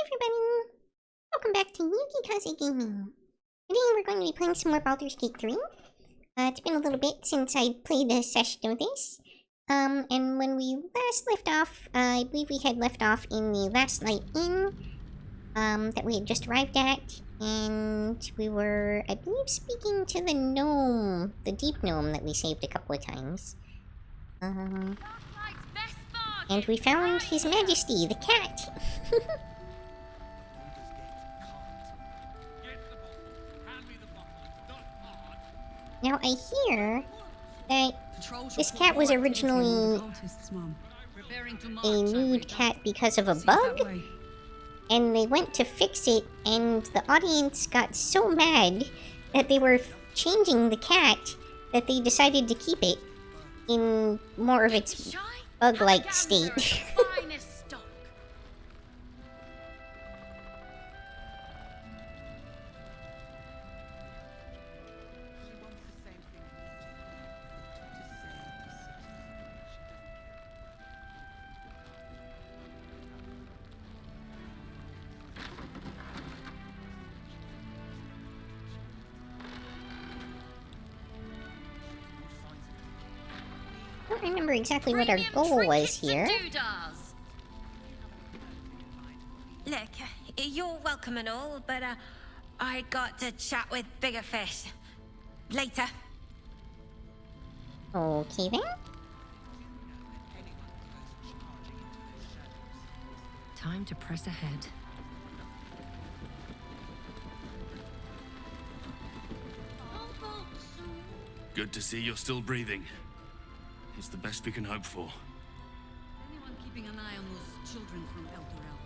everybody! Welcome back to Yukikaze Gaming. Today we're going to be playing some more Baldurs Gate 3. It's been a little bit since I played a session of this. And when we last left off, I believe we had left off in the Last Light Inn, that we had just arrived at. And we were, I believe, speaking to the gnome, the deep gnome that we saved a couple of times. And we found His Majesty, the cat. Now I hear that this cat was originally a nude cat because of a bug, and they went to fix it, and the audience got so mad that they were changing the cat that they decided to keep it in more of its bug-like state. I don't remember exactly what our goal was here. Look, you're welcome and all, but I got to chat with bigger fish. Later. Okay then. Time to press ahead. Good to see you're still breathing. It's the best we can hope for. Anyone keeping an eye on those children from El Dorado?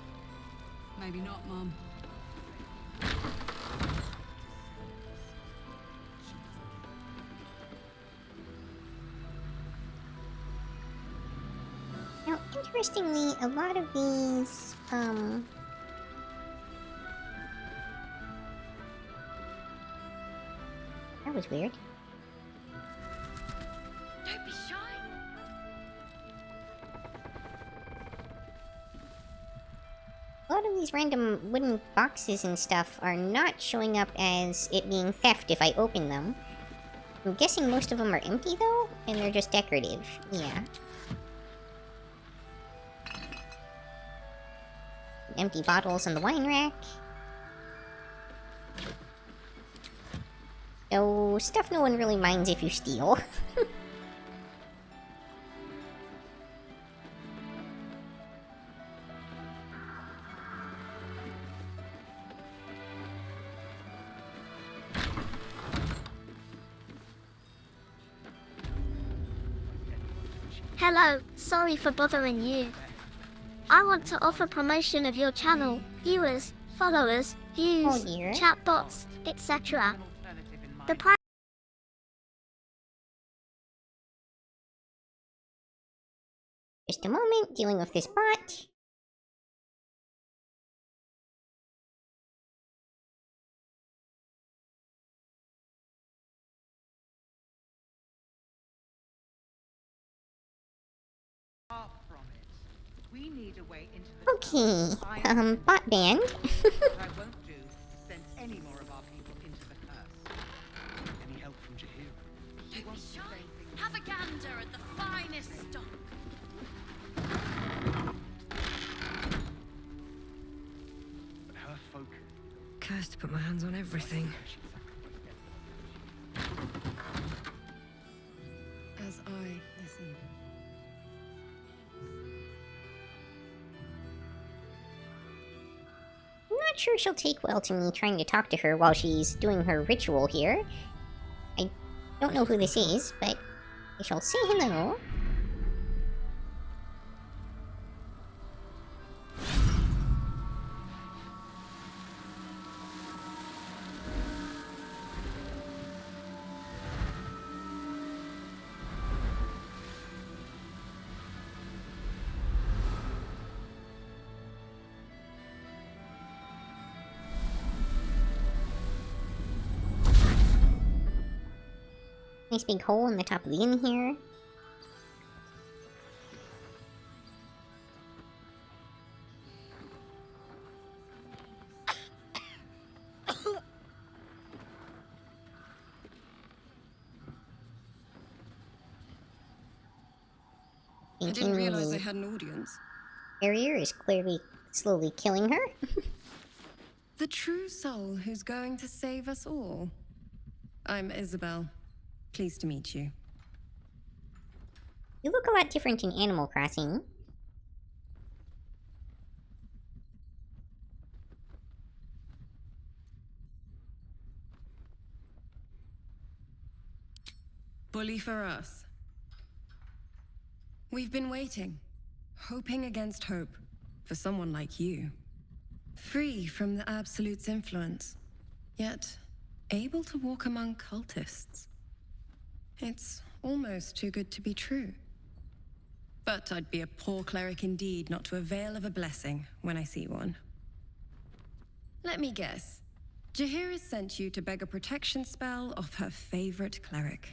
Maybe not, Mom. Now, interestingly, a lot of these, that was weird. Don't be shy. A lot of these random wooden boxes and stuff are not showing up as it being theft if I open them. I'm guessing most of them are empty though, and they're just decorative. Yeah. Empty bottles on the wine rack. So, stuff no one really minds if you steal. Hello, sorry for bothering you. I want to offer promotion of your channel, viewers, followers, views, dear. chatbots, etc. The price Just a moment, dealing with this bot. We need a way into the Okay, bot banned. what I won't do is send any more of our people into the curse. Any help from Jahir? Don't be shy. Have a gander at the finest stock. But her folk. Cursed to put my hands on everything. As I listen. I'm not sure she'll take well to me trying to talk to her while she's doing her ritual here. I don't know who this is, but I shall say hello. Nice big hole in the top of the inn here. I didn't realize I had an audience. Barrier is clearly slowly killing her. The true soul who's going to save us all. I'm Isabel. Pleased to meet you. You look a lot different in Animal Crossing. Bully for us. We've been waiting, hoping against hope, for someone like you. Free from the Absolute's influence, yet able to walk among cultists. It's almost too good to be true. But I'd be a poor cleric indeed not to avail of a blessing when I see one. Let me guess. Jaheira sent you to beg a protection spell off her favorite cleric.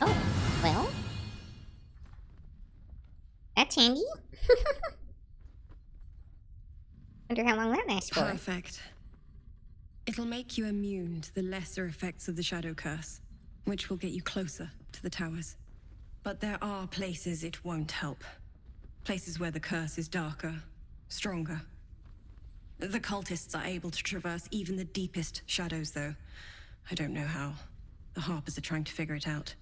Oh, well. That's handy. Wonder how long that lasts for. Perfect. It'll make you immune to the lesser effects of the Shadow Curse, which will get you closer to the towers. But there are places it won't help. Places where the curse is darker, stronger. The cultists are able to traverse even the deepest shadows, though. I don't know how. The Harpers are trying to figure it out.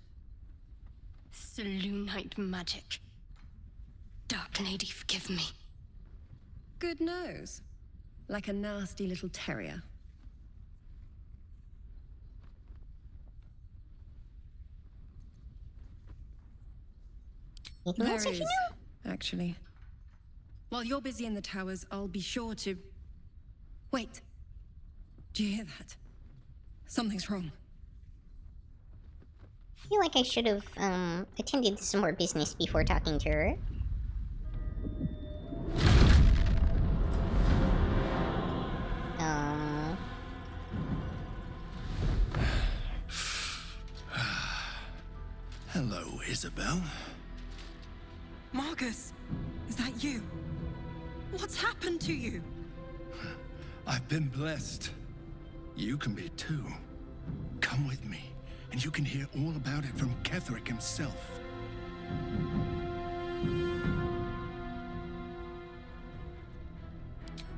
Selûnite magic. Dark Lady, forgive me. Good nose. Like a nasty little terrier. Anything There else I is, should know? actually. While you're busy in the towers, I'll be sure to... Wait. Do you hear that? Something's wrong. I feel like I should have attended to some more business before talking to her. Hello, Isabel. Marcus, is that you? What's happened to you? I've been blessed. You can be too. Come with me, and you can hear all about it from Ketheric himself.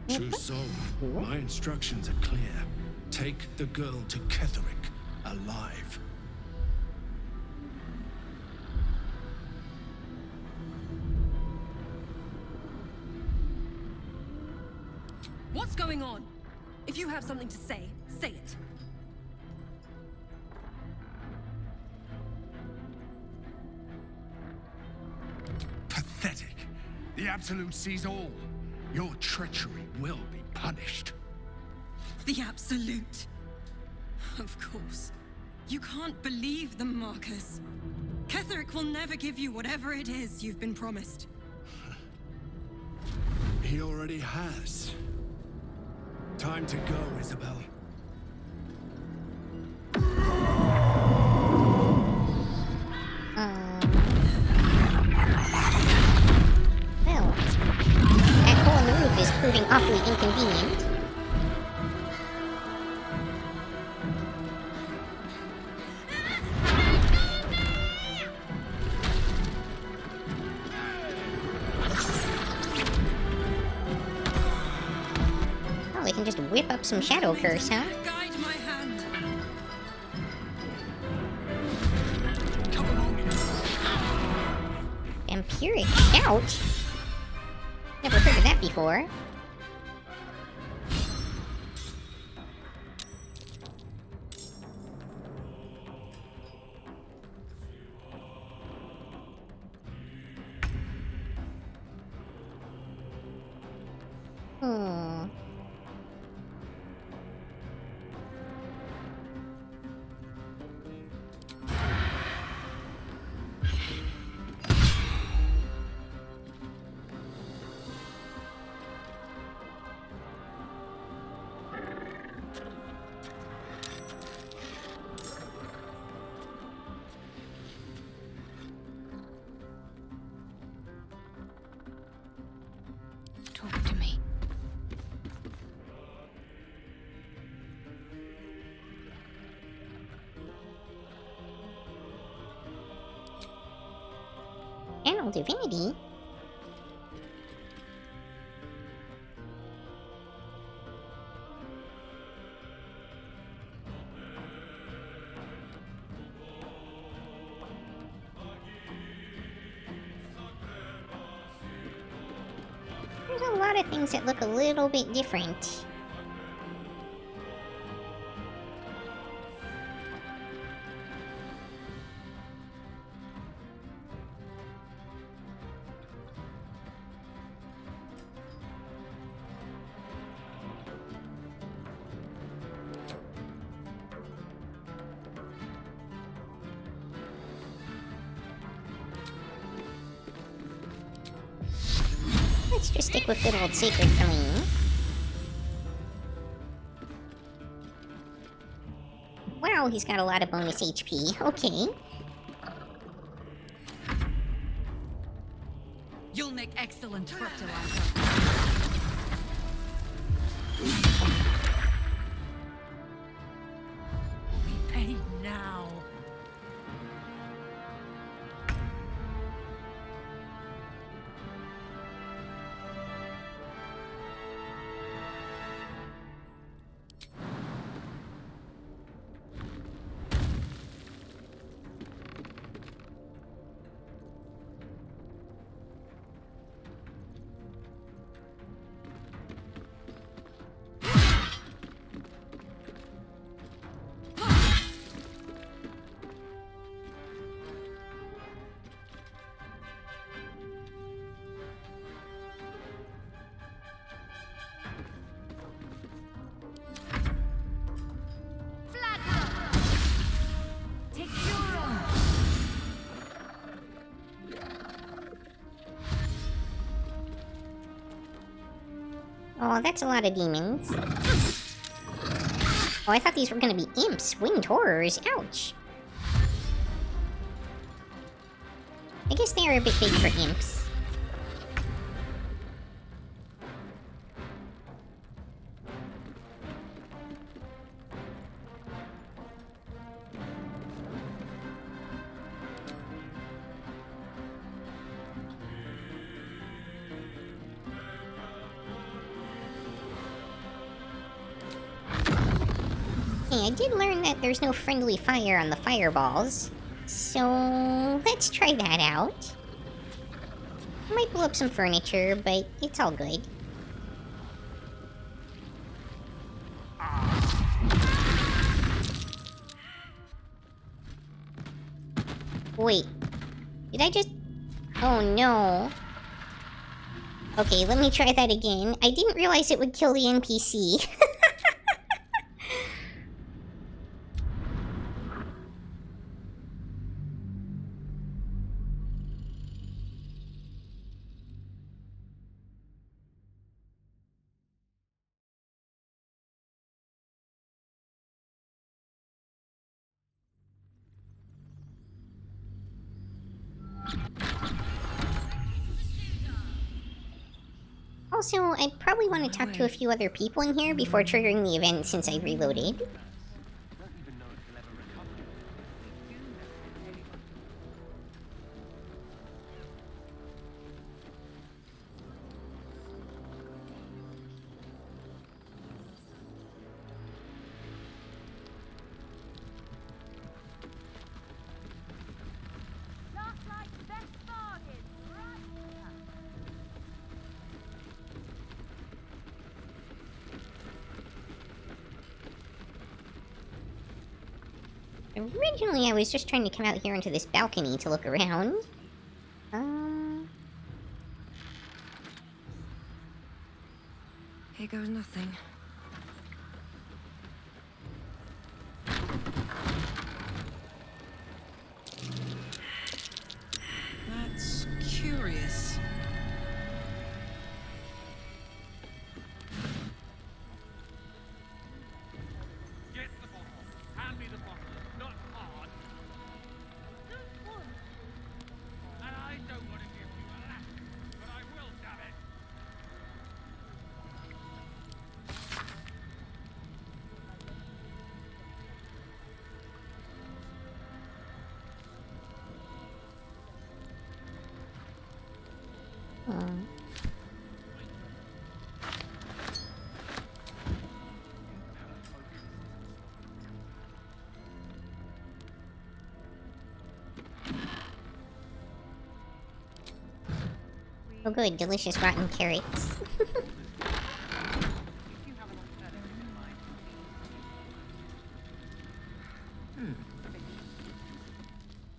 True soul, my instructions are clear. Take the girl to Ketheric, alive. What's going on? If you have something to say, say it. Pathetic. The Absolute sees all. Your treachery will be punished. The Absolute. Of course. You can't believe them, Marcus. Ketheric will never give you whatever it is you've been promised. He already has. Time to go, Isabel. Well, that hole in the roof is proving awfully inconvenient. Oh, we can just whip up some Shadow Curse, huh? Guide my hand. Vampiric Shout? Never heard of that before. Hmm. Talk to me. Channel Divinity? There's a lot of things that look a little bit different. Let's just stick with good old Sacred Flame. Wow, he's got a lot of bonus HP. Okay. You'll make excellent fertilizer. We pay now. Oh, that's a lot of demons. Oh, I thought these were gonna be imps. Winged horrors. Ouch. I guess they are a bit big for imps. I did learn that there's no friendly fire on the fireballs, so let's try that out. Might blow up some furniture, but it's all good. Wait, did I just... Oh no. Okay, let me try that again. I didn't realize it would kill the NPC. Also, I probably want to talk to a few other people in here before triggering the event since I reloaded. Originally, I was just trying to come out here onto this balcony to look around. Here goes nothing. That's curious. Get the bottle. Hand me the bottle. Not hard. And I don't want to give you a laugh, but I will, damn it. Oh good, delicious rotten carrots.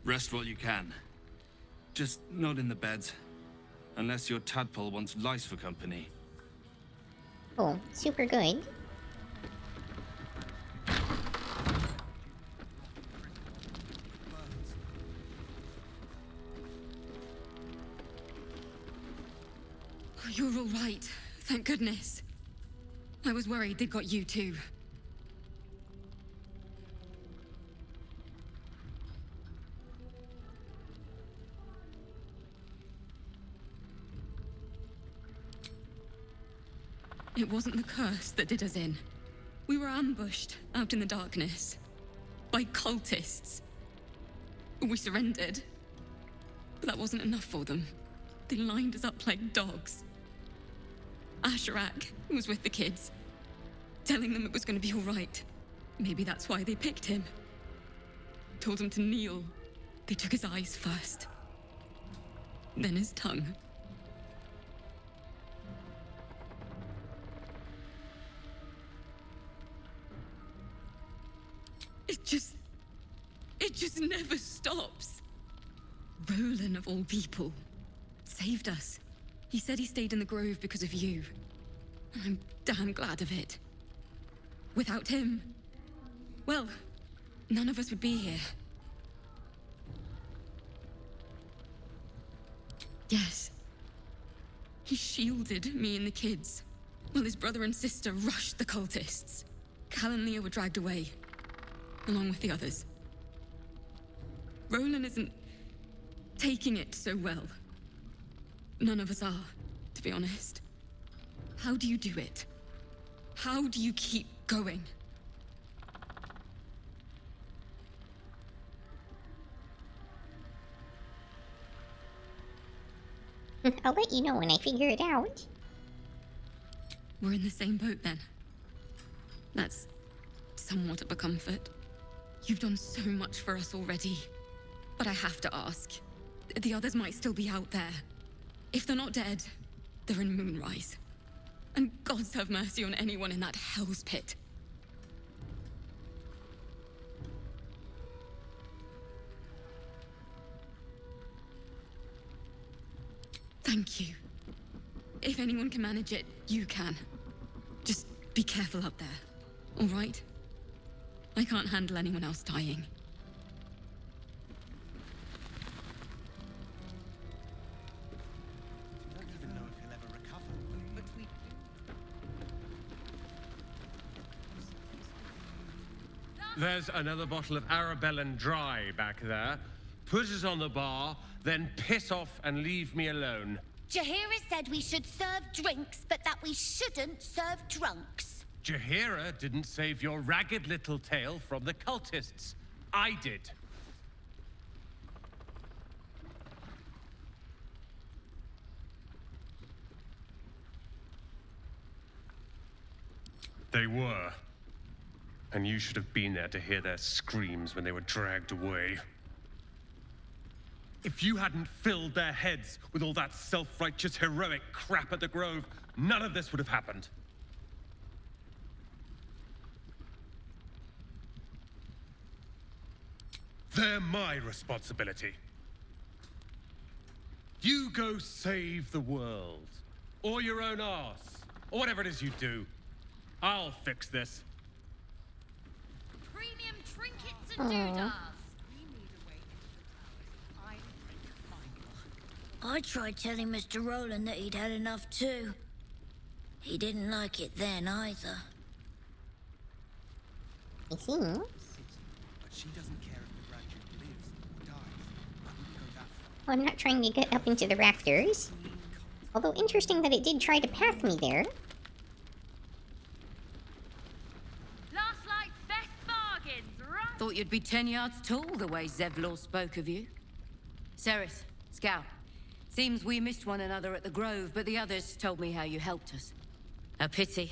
Rest while you can. Just not in the beds. Unless your tadpole wants lice for company. Oh, super good. Oh, you're all right. Thank goodness. I was worried they'd got you too. It wasn't the curse that did us in. We were ambushed out in the darkness by cultists. We surrendered. But that wasn't enough for them. They lined us up like dogs. Asherak was with the kids, telling them it was going to be all right. Maybe that's why they picked him. Told him to kneel. They took his eyes first. Then his tongue. It just never stops. Roland, of all people, saved us. He said he stayed in the grove because of you. And I'm damn glad of it. Without him, well, none of us would be here. Yes. He shielded me and the kids, while his brother and sister rushed the cultists. Cal and Leah were dragged away, along with the others. Roland isn't taking it so well. None of us are, to be honest. How do you do it? How do you keep going? I'll let you know when I figure it out. We're in the same boat then. That's somewhat of a comfort. You've done so much for us already. But I have to ask. The others might still be out there. If they're not dead, they're in Moonrise. And gods have mercy on anyone in that hell's pit. Thank you. If anyone can manage it, you can. Just be careful up there, all right? I can't handle anyone else dying. There's another bottle of Arabellan Dry back there. Put it on the bar, then piss off and leave me alone. Jaheira said we should serve drinks, but that we shouldn't serve drunks. Jaheira didn't save your ragged little tail from the cultists. I did. They were. And you should have been there to hear their screams when they were dragged away. If you hadn't filled their heads with all that self-righteous, heroic crap at the Grove, none of this would have happened. They're my responsibility. You go save the world. Or your own arse. Or whatever it is you do. I'll fix this. Premium trinkets and doodahs. I tried telling Mr. Roland that he'd had enough too. He didn't like it then either. I see. But she doesn't care if the graduate lives or dies. I wouldn't go that far. Well, I'm not trying to get up into the rafters. Although interesting that it did try to path me there. Last night's best bargains, right? Thought you'd be 10 yards tall the way Zevlor spoke of you. Ceres, Scout. Seems we missed one another at the Grove, but the others told me how you helped us. A pity.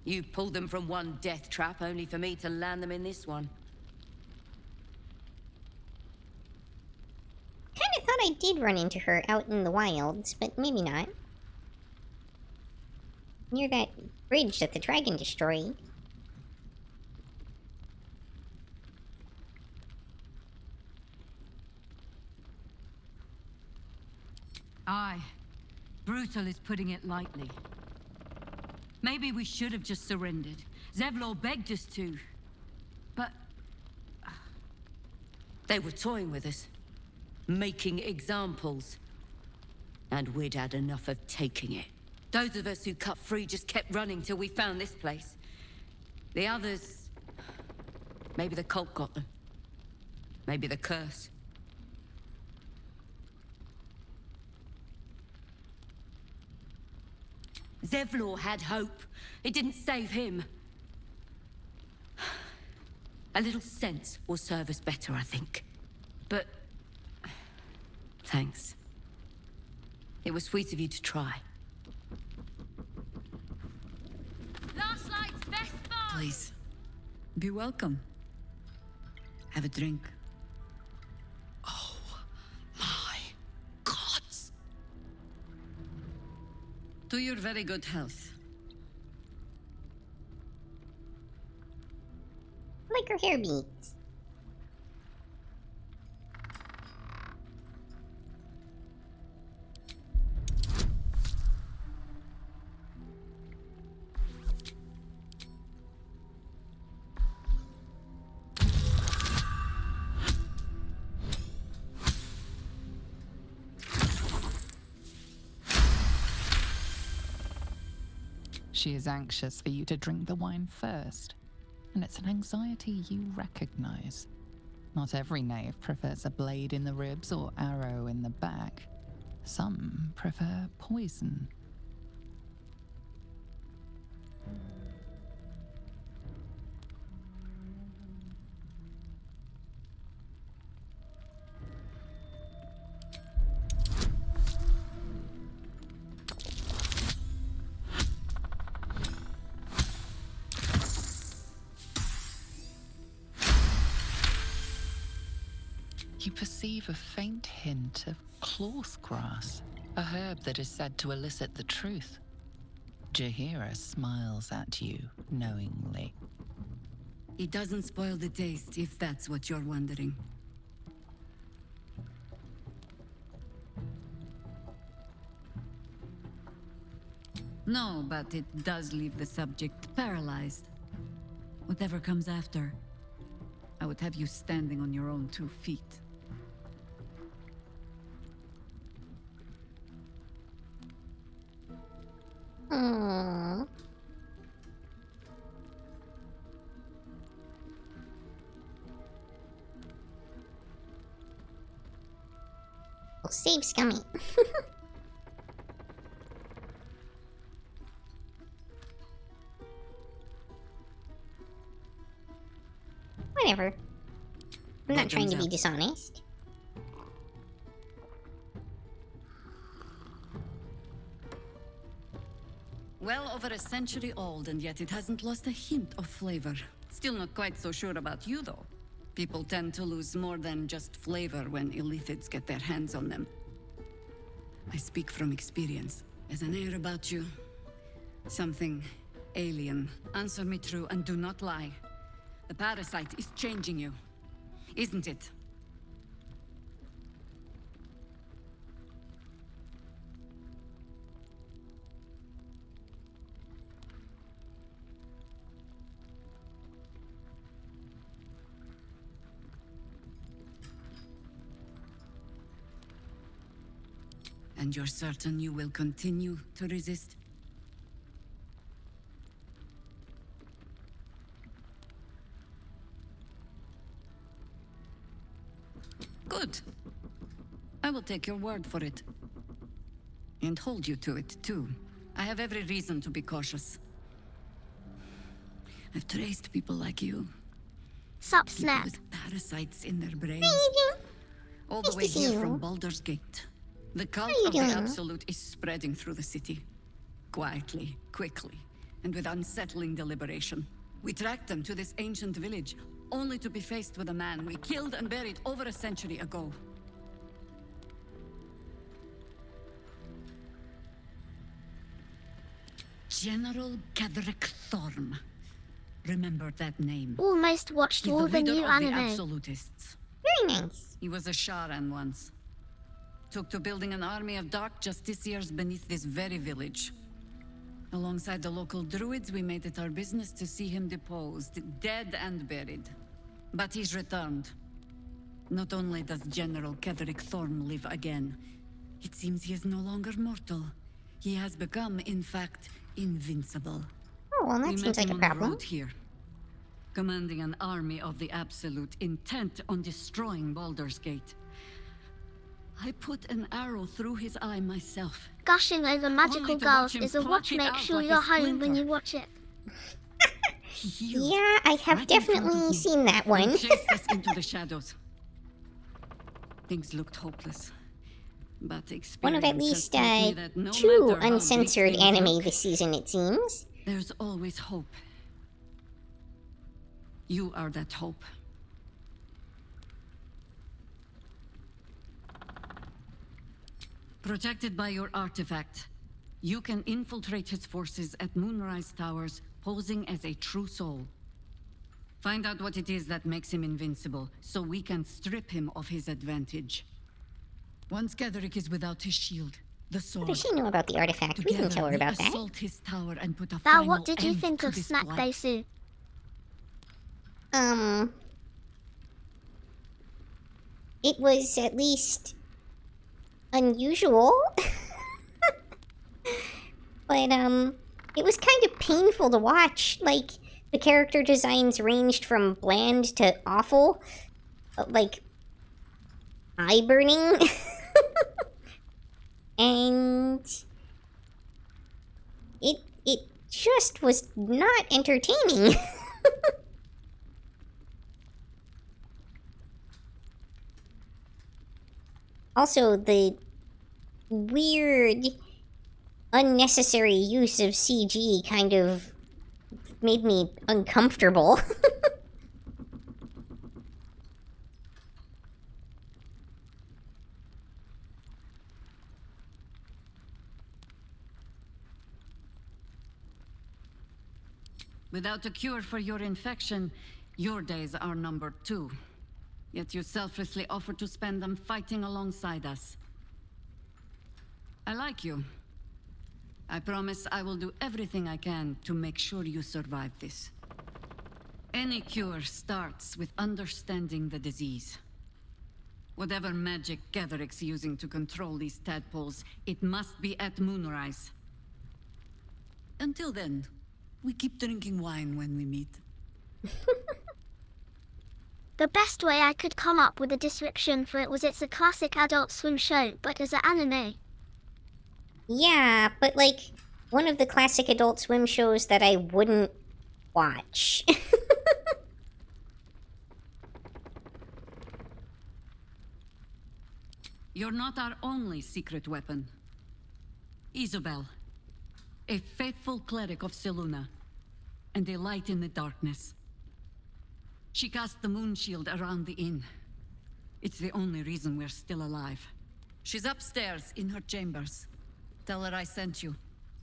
You pulled them from one death trap, only for me to land them in this one. Kinda thought I did run into her out in the wilds, but maybe not. Near that bridge that the dragon destroyed. Aye. Brutal is putting it lightly. Maybe we should have just surrendered. Zevlor begged us to. But... They were toying with us. Making examples. And we'd had enough of taking it. Those of us who cut free just kept running till we found this place. The others... Maybe the cult got them. Maybe the curse. Zevlor had hope. It didn't save him. A little sense will serve us better, I think. But... thanks. It was sweet of you to try. Last light's best bar. Please. Be welcome. Have a drink. Oh, my gods. To your very good health. Like her hair beads. She is anxious for you to drink the wine first, and it's an anxiety you recognize. Not every knave prefers a blade in the ribs or arrow in the back. Some prefer poison. You perceive a faint hint of cloth grass, a herb that is said to elicit the truth. Jaheira smiles at you knowingly. It doesn't spoil the taste, if that's what you're wondering. No, but it does leave the subject paralyzed. Whatever comes after, I would have you standing on your own 2 feet. Aww. We'll save Scummy. Whatever. I'm not trying to be dishonest. Well over a century old, and yet it hasn't lost a hint of flavor. Still not quite so sure about you, though. People tend to lose more than just flavor when illithids get their hands on them. I speak from experience. There's an air about you. Something alien. Answer me true and do not lie. The parasite is changing you, isn't it? And you're certain you will continue to resist? Good. I will take your word for it. And hold you to it, too. I have every reason to be cautious. I've traced people like you. Sup, People Snap? with parasites in their brains. All the Nice way to see here you. from Baldurs Gate. The cult you of the doing? Absolute is spreading through the city. Quietly, quickly, and with unsettling deliberation. We tracked them to this ancient village, only to be faced with a man we killed and buried over a century ago. General Ketheric Thorm. Remember that name. Almost watched He's all the the leader new of the anime. Absolutists. Very nice. He was a Sharan once. Took to building an army of dark justiciars beneath this very village. Alongside the local druids, we made it our business to see him deposed, dead and buried. But he's returned. Not only does General Ketheric Thorm live again, it seems he is no longer mortal. He has become, in fact, invincible. Oh, well, that We seems met like him a on the problem. road here, commanding an army of the Absolute, intent on destroying Baldurs Gate. I put an arrow through his eye myself. Gushing over magical Only to girls watch him is a pluck watch. it Make out sure like a you're home when splinter. you watch it. Yeah, I have Right in front of definitely me. seen that He one. chased us into the shadows. Things looked hopeless. But One of at experience has least taught me that no 2 matter how uncensored bleak things anime look, this season, it seems. there's always hope. You are that hope. Protected by your artifact, you can infiltrate his forces at Moonrise Towers, posing as a true soul. Find out what it is that makes him invincible, so we can strip him of his advantage. Once Ketheric is without his shield, the sword. What does she know about the artifact? We didn't tell her about that. Assault his tower and put a Now, final what did you end think to of this Snack blight. Basu? It was at least unusual. But, it was kind of painful to watch. Like, the character designs ranged from bland to awful. Like, eye-burning. And it just was not entertaining. Also, the weird, unnecessary use of CG kind of made me uncomfortable. Without a cure for your infection, your days are numbered too. Yet you selflessly offer to spend them fighting alongside us. I like you. I promise I will do everything I can to make sure you survive this. Any cure starts with understanding the disease. Whatever magic Ketheric's using to control these tadpoles, it must be at Moonrise. Until then, we keep drinking wine when we meet. The best way I could come up with a description for it was it's a classic Adult Swim show, but as an anime. Yeah, but like, one of the classic Adult Swim shows that I wouldn't watch. You're not our only secret weapon. Isabel, a faithful cleric of Selûne, and a light in the darkness. She cast the moon shield around the inn. It's the only reason we're still alive. She's upstairs in her chambers. Tell her I sent you,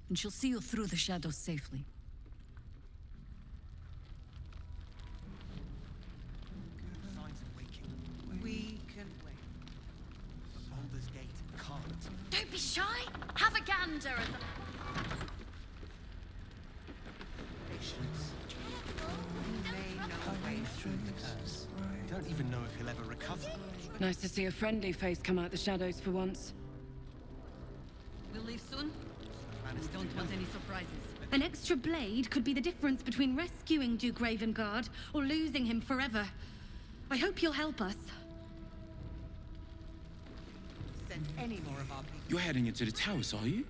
and she'll see you through the shadows safely. Signs of waking. We can wait. Baldurs Gate can't. Don't be shy. Have a gander at them. Patience. He may know a way through the curse. Don't even know if he'll ever recover. Nice to see a friendly face come out the shadows for once. We'll leave soon? Don't want any surprises. An extra blade could be the difference between rescuing Duke Ravengard or losing him forever. I hope you'll help us. Send any more of our people. You're heading into the towers, are you?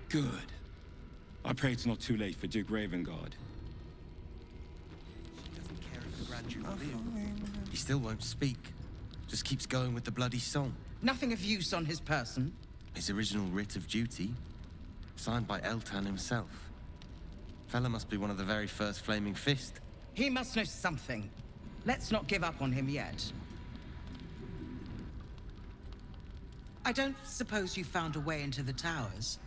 Good. I pray it's not too late for Duke Ravengard. She doesn't care if the Grand Duke lives. He still won't speak. Just keeps going with the bloody song. Nothing of use on his person. His original writ of duty, signed by Eltan himself. Fella must be one of the very first Flaming Fist. He must know something. Let's not give up on him yet. I don't suppose you found a way into the towers?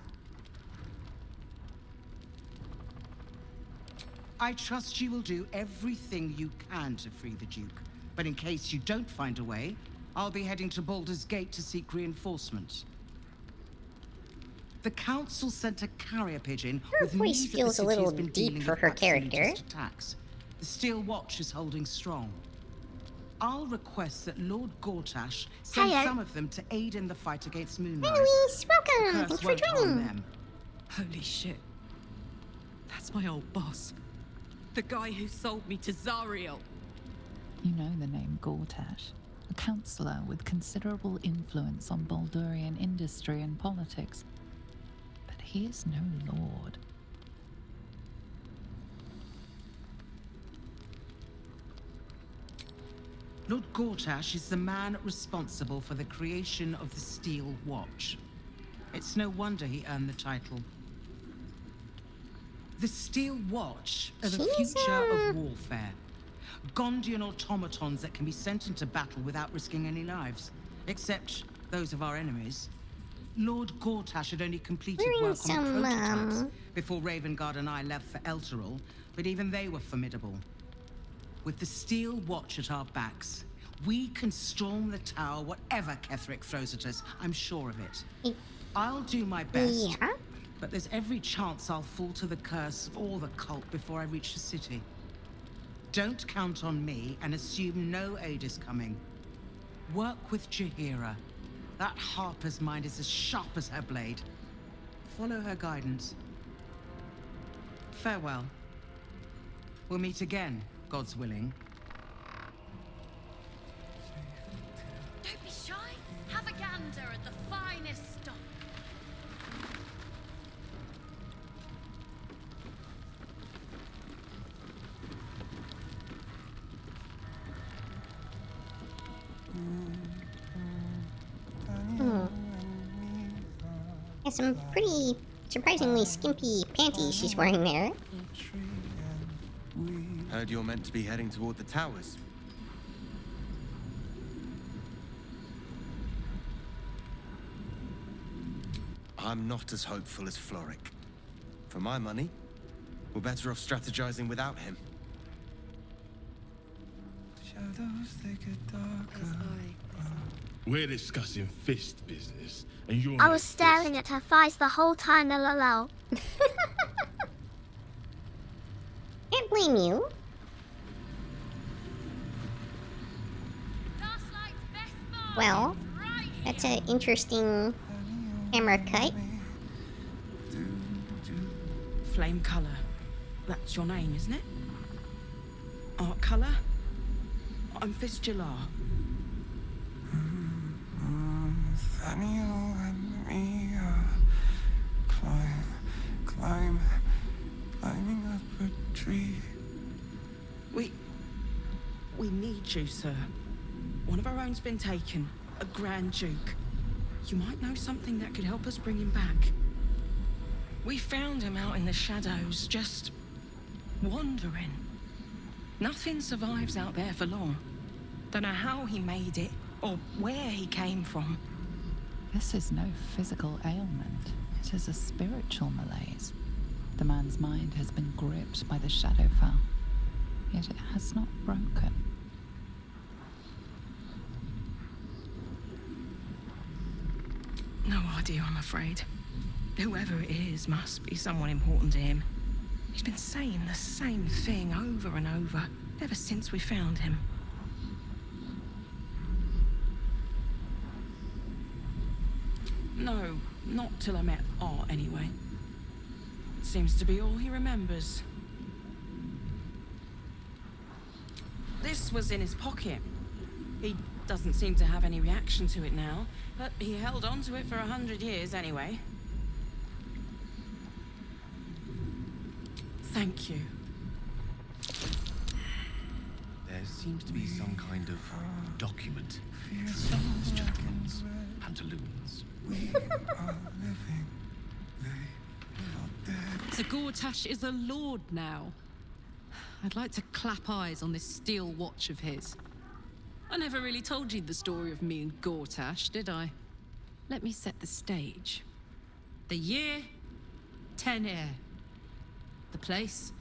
I trust you will do everything you can to free the Duke. But in case you don't find a way, I'll be heading to Baldurs Gate to seek reinforcements. The Council sent a carrier pigeon Her with voice news that feels the a city little has been deep dealing for with her character. absolutist attacks. The Steel Watch is holding strong. I'll request that Lord Gortash send Hello. some of them to aid in the fight against Moonrise. Louise, welcome. The curse Thanks for won't harm joining. them. Holy shit. That's my old boss. The guy who sold me to Zariel. You know the name Gortash, a councillor with considerable influence on Baldurian industry and politics. But he is no lord. Lord Gortash is the man responsible for the creation of the Steel Watch. It's no wonder he earned the title. The Steel Watch are the future of warfare. Gondian automatons that can be sent into battle without risking any lives. Except those of our enemies. Lord Gortash had only completed work on the prototypes before Ravengard and I left for Elturel, but even they were formidable. With the Steel Watch at our backs, we can storm the tower whatever Ketheric throws at us. I'm sure of it. I'll do my best, but there's every chance I'll fall to the curse or the cult before I reach the city. Don't count on me and assume no aid is coming. Work with Jaheira. That Harper's mind is as sharp as her blade. Follow her guidance. Farewell. We'll meet again, God's willing. Don't be shy. Have a gander at the finest stock. Has some pretty surprisingly skimpy panties she's wearing there. Heard you're meant to be heading toward the towers. I'm not as hopeful as Floric. For my money, we're better off strategizing without him. Shadows, they get darker. We're discussing fist business, and you're I was staring at her thighs the whole time, lol. Can't blame you. Well, that's an interesting camera cut. Flame Color. That's your name, isn't it? Art Color? I'm Fistula. Nathaniel and me climbing up a tree. We need you, sir. One of our own's been taken, a Grand Duke. You might know something that could help us bring him back. We found him out in the shadows, just wandering. Nothing survives out there for long. Don't know how he made it, or where he came from. This is no physical ailment. It is a spiritual malaise. The man's mind has been gripped by the Shadowfell, yet it has not broken. No idea, I'm afraid. Whoever it is must be someone important to him. He's been saying the same thing over and over, ever since we found him. No, not till I met Art, anyway. Seems to be all he remembers. This was in his pocket. He doesn't seem to have any reaction to it now, but he held on to it for 100 years anyway. Thank you. There seems to be some kind of document. Trees, jackals, pantaloons. So Gortash is a lord now. I'd like to clap eyes on this steel watch of his. I never really told you the story of me and Gortash, did I? Let me set the stage. The year, 10 air. The place,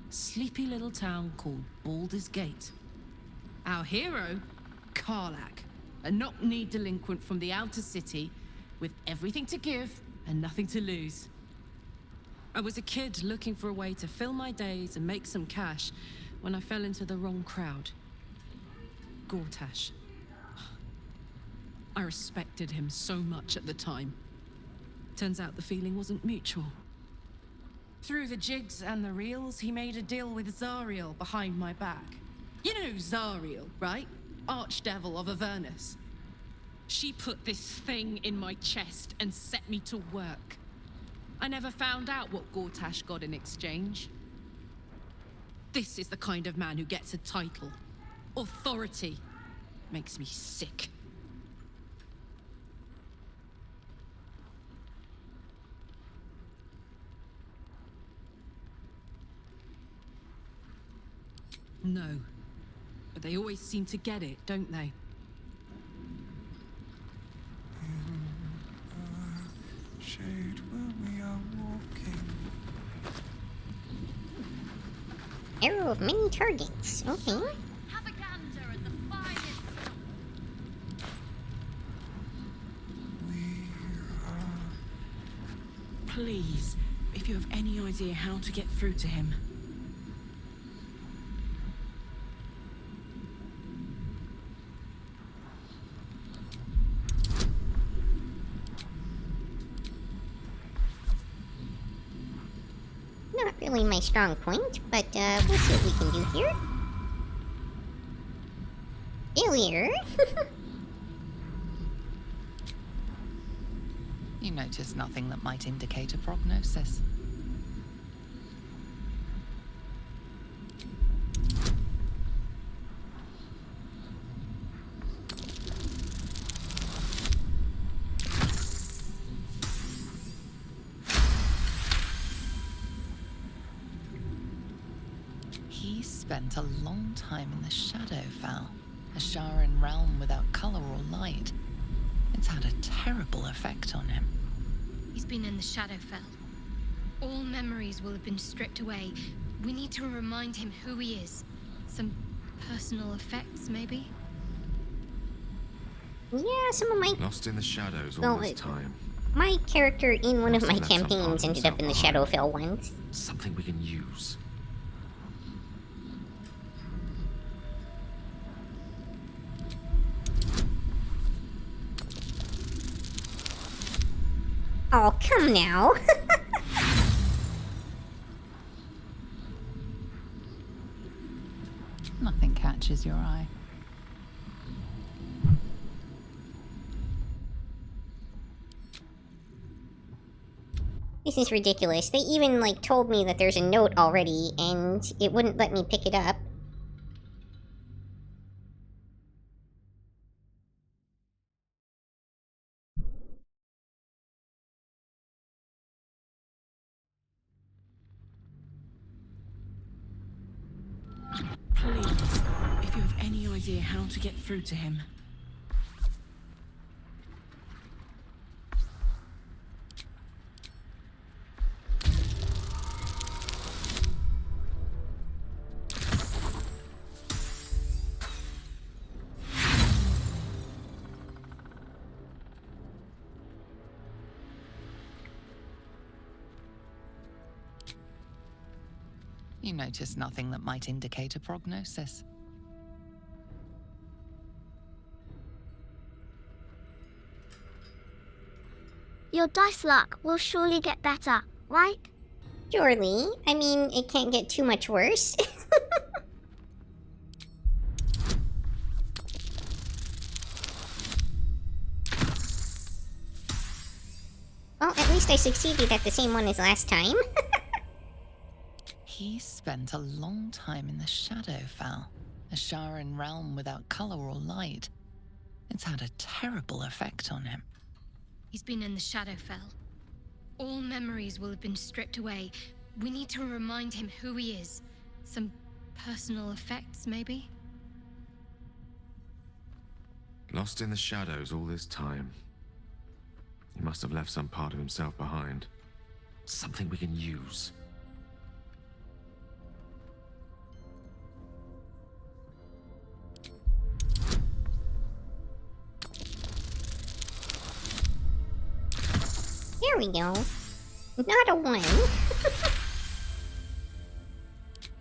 sleepy little town called Baldurs Gate. Our hero, Karlak, a knock-kneed delinquent from the outer city with everything to give and nothing to lose. I was a kid looking for a way to fill my days and make some cash when I fell into the wrong crowd. Gortash. I respected him so much at the time. Turns out the feeling wasn't mutual. Through the jigs and the reels, he made a deal with Zariel behind my back. You know Zariel, right? Archdevil of Avernus. She put this thing in my chest and set me to work. I never found out what Gortash got in exchange. This is the kind of man who gets a title. Authority. Makes me sick. No. But they always seem to get it, don't they? Shade where we are walking. Arrow of many targets. Okay. Have a gander at the finest. Please, if you have any idea how to get through to him. Not really my strong point, but we'll see what we can do here. Failure. You notice nothing that might indicate a prognosis. He spent a long time in the Shadowfell, a Sharan realm without color or light. It's had a terrible effect on him. He's been in the Shadowfell. All memories will have been stripped away. We need to remind him who he is. Some personal effects, maybe? Yeah, some of my... Lost in the shadows all this time. My character in one of my Must have left some campaigns part of ended up in the himself Shadowfell once. Something we can use. Oh, come now. Nothing catches your eye. This is ridiculous. They even, like, told me that there's a note already, and it wouldn't let me pick it up. Please, if you have any idea how to get through to him. You notice nothing that might indicate a prognosis. Your dice luck will surely get better, right? Surely. I mean, it can't get too much worse. Well, at least I succeeded at the same one as last time. He spent a long time in the Shadowfell, a Sharan realm without color or light. It's had a terrible effect on him. He's been in the Shadowfell. All memories will have been stripped away. We need to remind him who he is. Some personal effects, maybe? Lost in the shadows all this time. He must have left some part of himself behind. Something we can use. we go. Not a 1.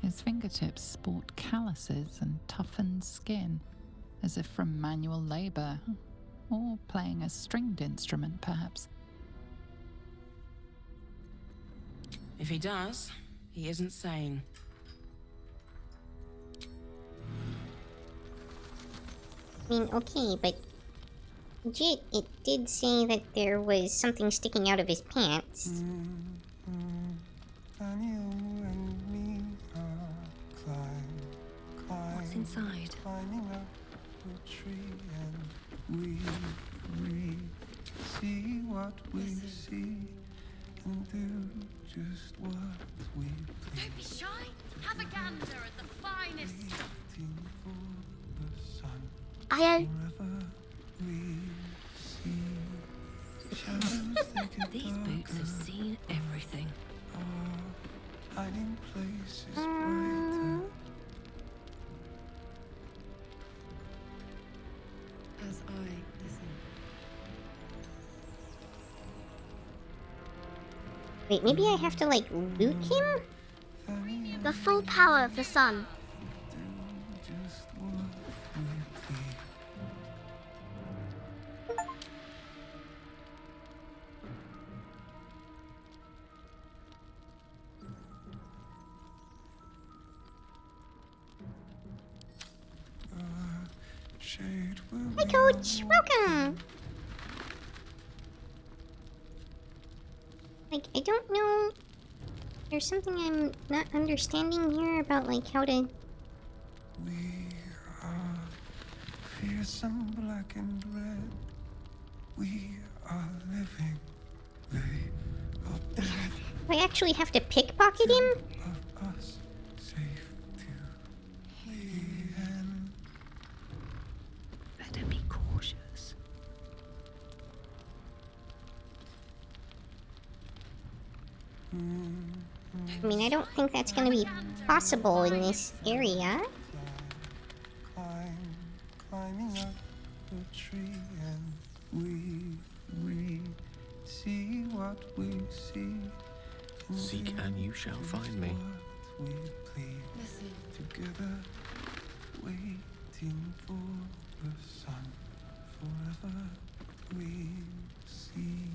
His fingertips sport calluses and toughened skin, as if from manual labor, or playing a stringed instrument, perhaps. If he does, he isn't sane. I mean, okay, but legit, it did say that there was something sticking out of his pants. What's inside? Climbing up a tree and we see what we see and do just what we please. Don't be shy. Have a gander at the finest stuff. These boots have seen everything. Hiding places brighter. As I listen. Wait, maybe I have to, like, loot him? The full power of the sun. Hi, Coach! Welcome! Like, I don't know... There's something I'm not understanding here about, like, how to... We are fearsome, black and red. We are living. They are dead. Do I actually have to pickpocket him? Of us, safe to the end. Better be cautious. I mean, I don't think that's gonna be possible in this area. Climbing up a tree and we see what we see. Seek and you shall find me. We please together, waiting for the sun. Forever we see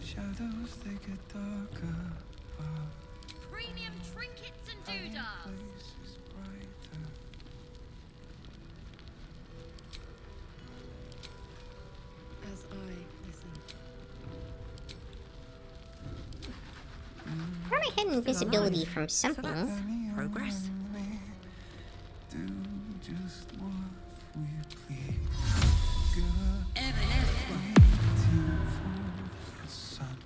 shadows, they get darker. Premium trinkets and doodads. As I listen. I thought I had invisibility from something. Progress. Do just what we please. Waiting for the sun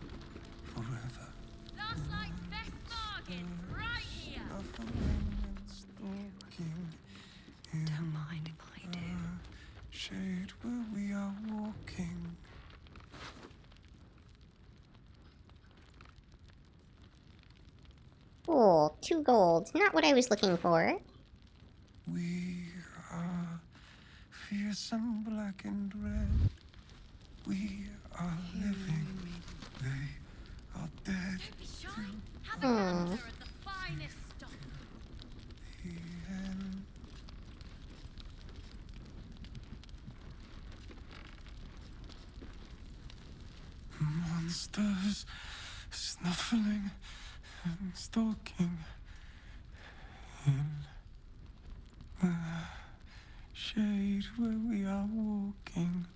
forever. Last night's best bargain, right here. Don't mind if I do. Shade where we are walking. Cool, 2 gold. Not what I was looking for. We are fearsome, black and red. We are living. They are dead. Don't be shy. Have a gander at the finest stuff. The end. Monsters snuffling and stalking in the shade where we are walking.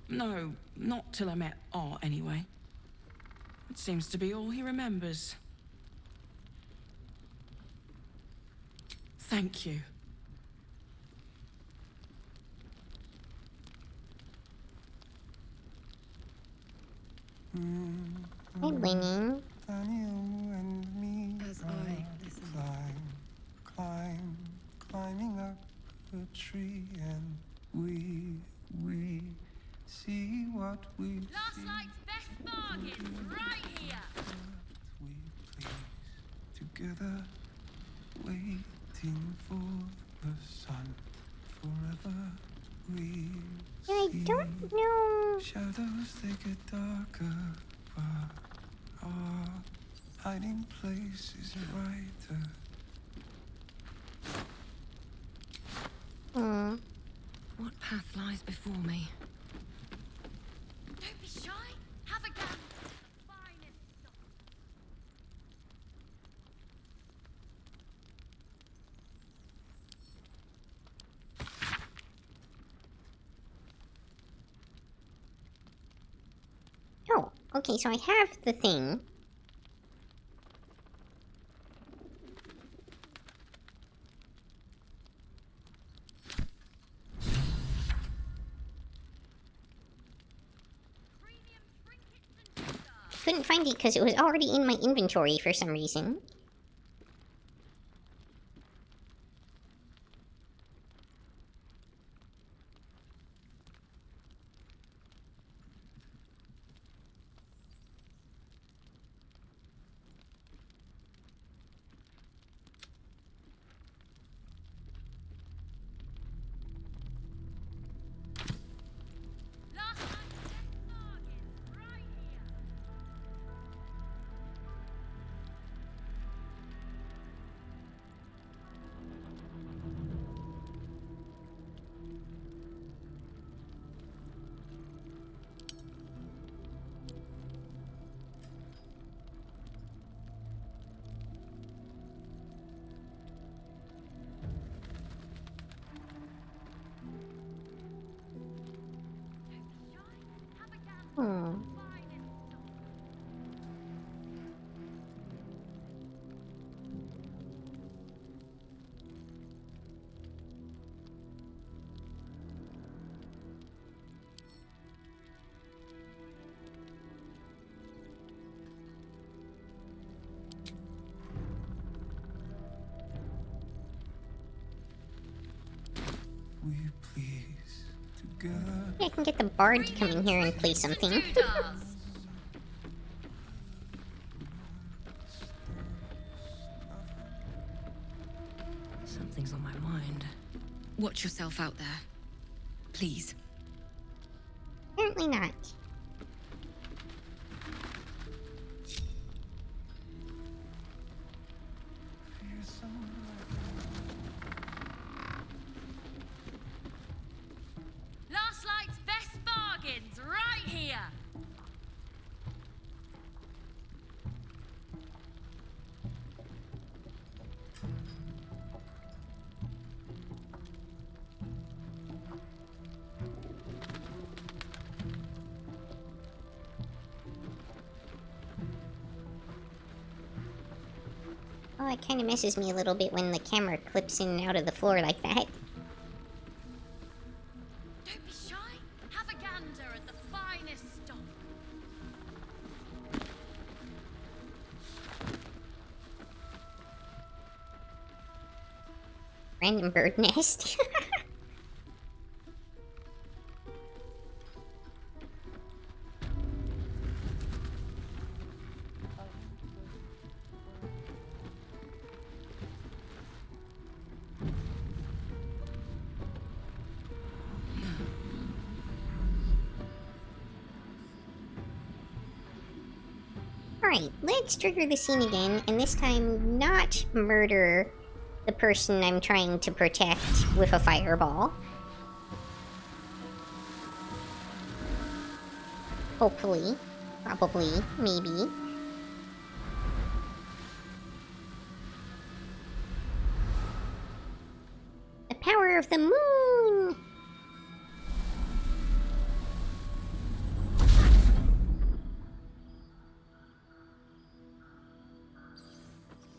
No, not till I met Art, anyway. It seems to be all he remembers. Thank you. Headlining. Daniel and me As I listen. Climbing up a tree and we see what we Last see. night's best bargain, right here. We please together, waiting for the sun. Forever I don't know. Shadows, they get darker, but our hiding place isn't right there. What path lies before me? Don't be shy. Have a go. Oh, okay, so I have the thing. Couldn't find it because it was already in my inventory for some reason. We please together. I can get the bard to come in here and play something. Something's on my mind. Watch yourself out there. Please. Apparently not. Last Light's best bargains right here. Oh, it kind of messes me a little bit when the camera clips in and out of the floor like that. Don't be shy. Have a gander at the finest stock. Random bird nest. Alright, let's trigger the scene again, and this time not murder the person I'm trying to protect with a fireball. Hopefully. Probably. Maybe. The power of the moon!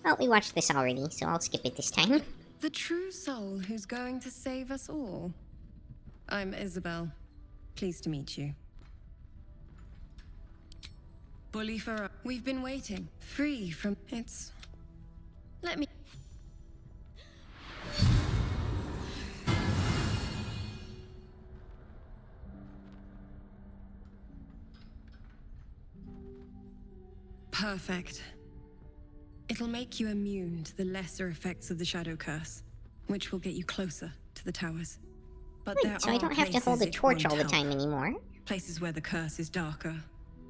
Well, we watched this already, so I'll skip it this time. The true soul who's going to save us all. I'm Isabel. Pleased to meet you. Bully for... We've been waiting. Free from... It's... Let me... Perfect. It'll make you immune to the lesser effects of the Shadow Curse, which will get you closer to the towers. But Good, there so are I don't have to hold a places it torch won't all the help. time anymore. Places where the curse is darker,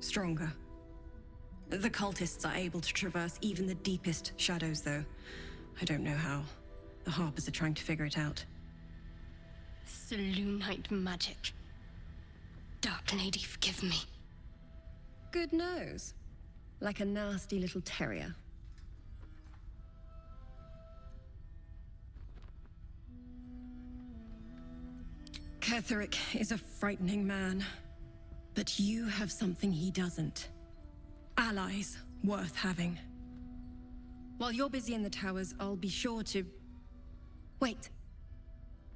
stronger. The cultists are able to traverse even the deepest shadows, though. I don't know how. The Harpers are trying to figure it out. Selûnite magic. Dark Lady, forgive me. Good nose. Like a nasty little terrier. Ketherick is a frightening man. But you have something he doesn't. Allies worth having. While you're busy in the towers, I'll be sure to... Wait.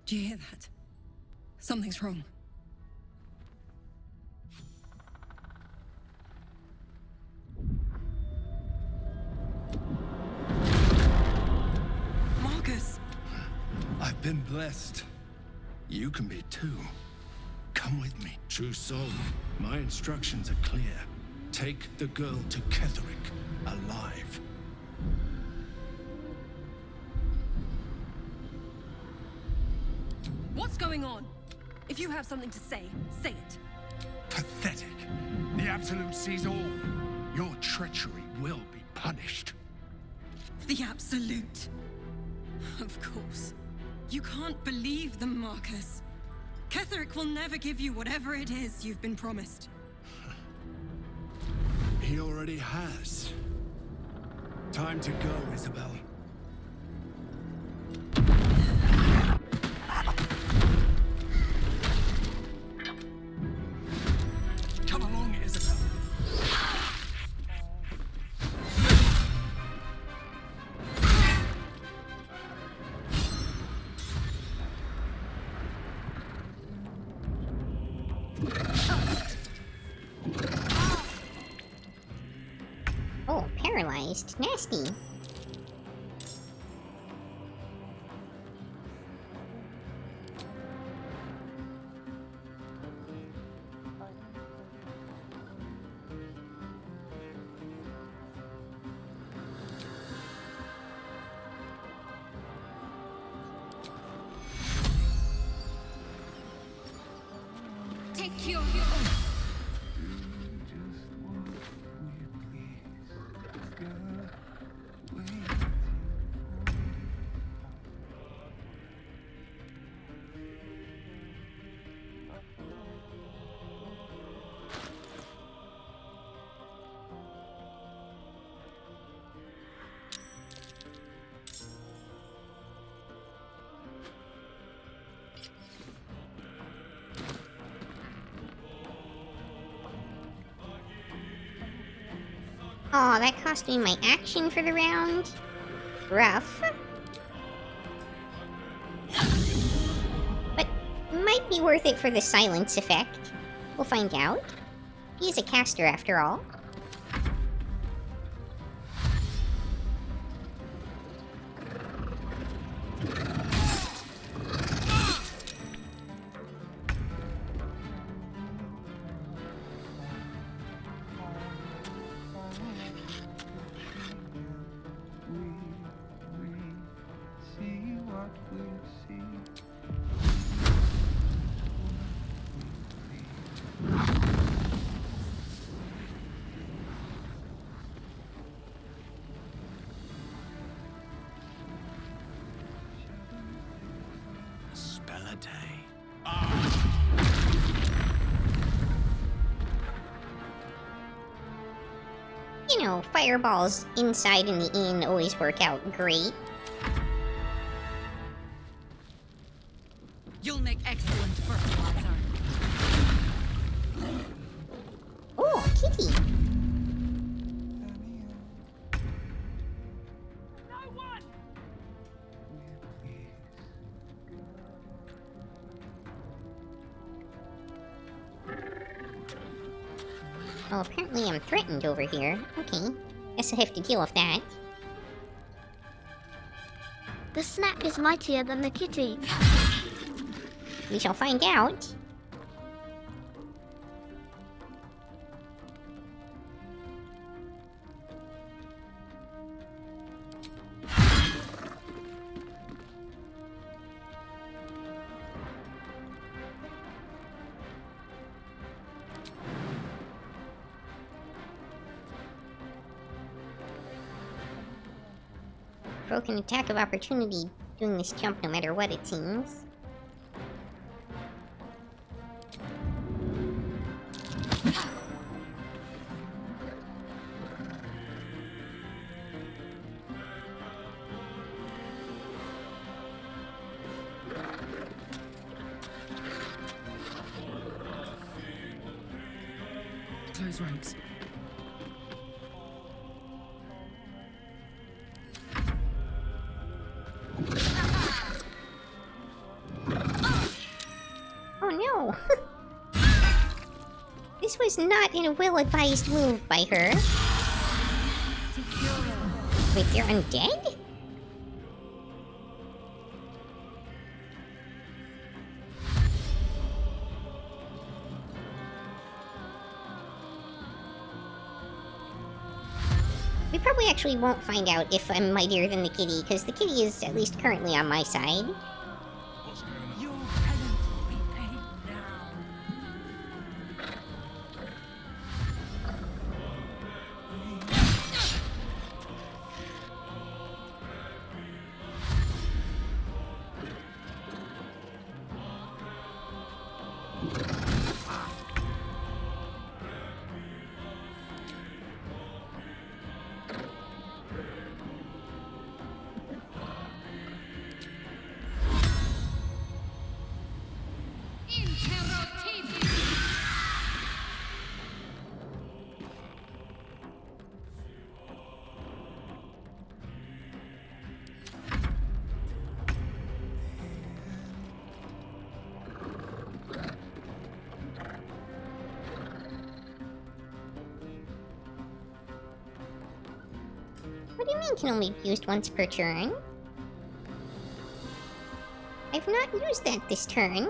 Do you hear that? Something's wrong. Marcus! I've been blessed. You can be too. Come with me. True soul, my instructions are clear. Take the girl to Ketherick, alive. What's going on? If you have something to say, say it. Pathetic. The Absolute sees all. Your treachery will be punished. The Absolute. Of course. You can't believe them, Marcus. Ketherick will never give you whatever it is you've been promised. He already has. Time to go, Isabel. Come along, Isabel. Oh, paralyzed. Nasty. Take your... Aw, that cost me my action for the round. Rough. But might be worth it for the silence effect. We'll find out. He's a caster after all. Spell a day. You know, fireballs inside in the inn always work out great. You'll make excellent fertilizer. Oh, kitty. Well, apparently I'm threatened over here. Okay, guess I have to deal with that. The snap is mightier than the kitty. We shall find out. provoke an attack of opportunity doing this jump no matter what, it seems. Close ranks. Oh no! This was not a well-advised move by her. Wait, they're undead? We probably actually won't find out if I'm mightier than the kitty, because the kitty is at least currently on my side. What do you mean can only be used once per turn? I've not used that this turn.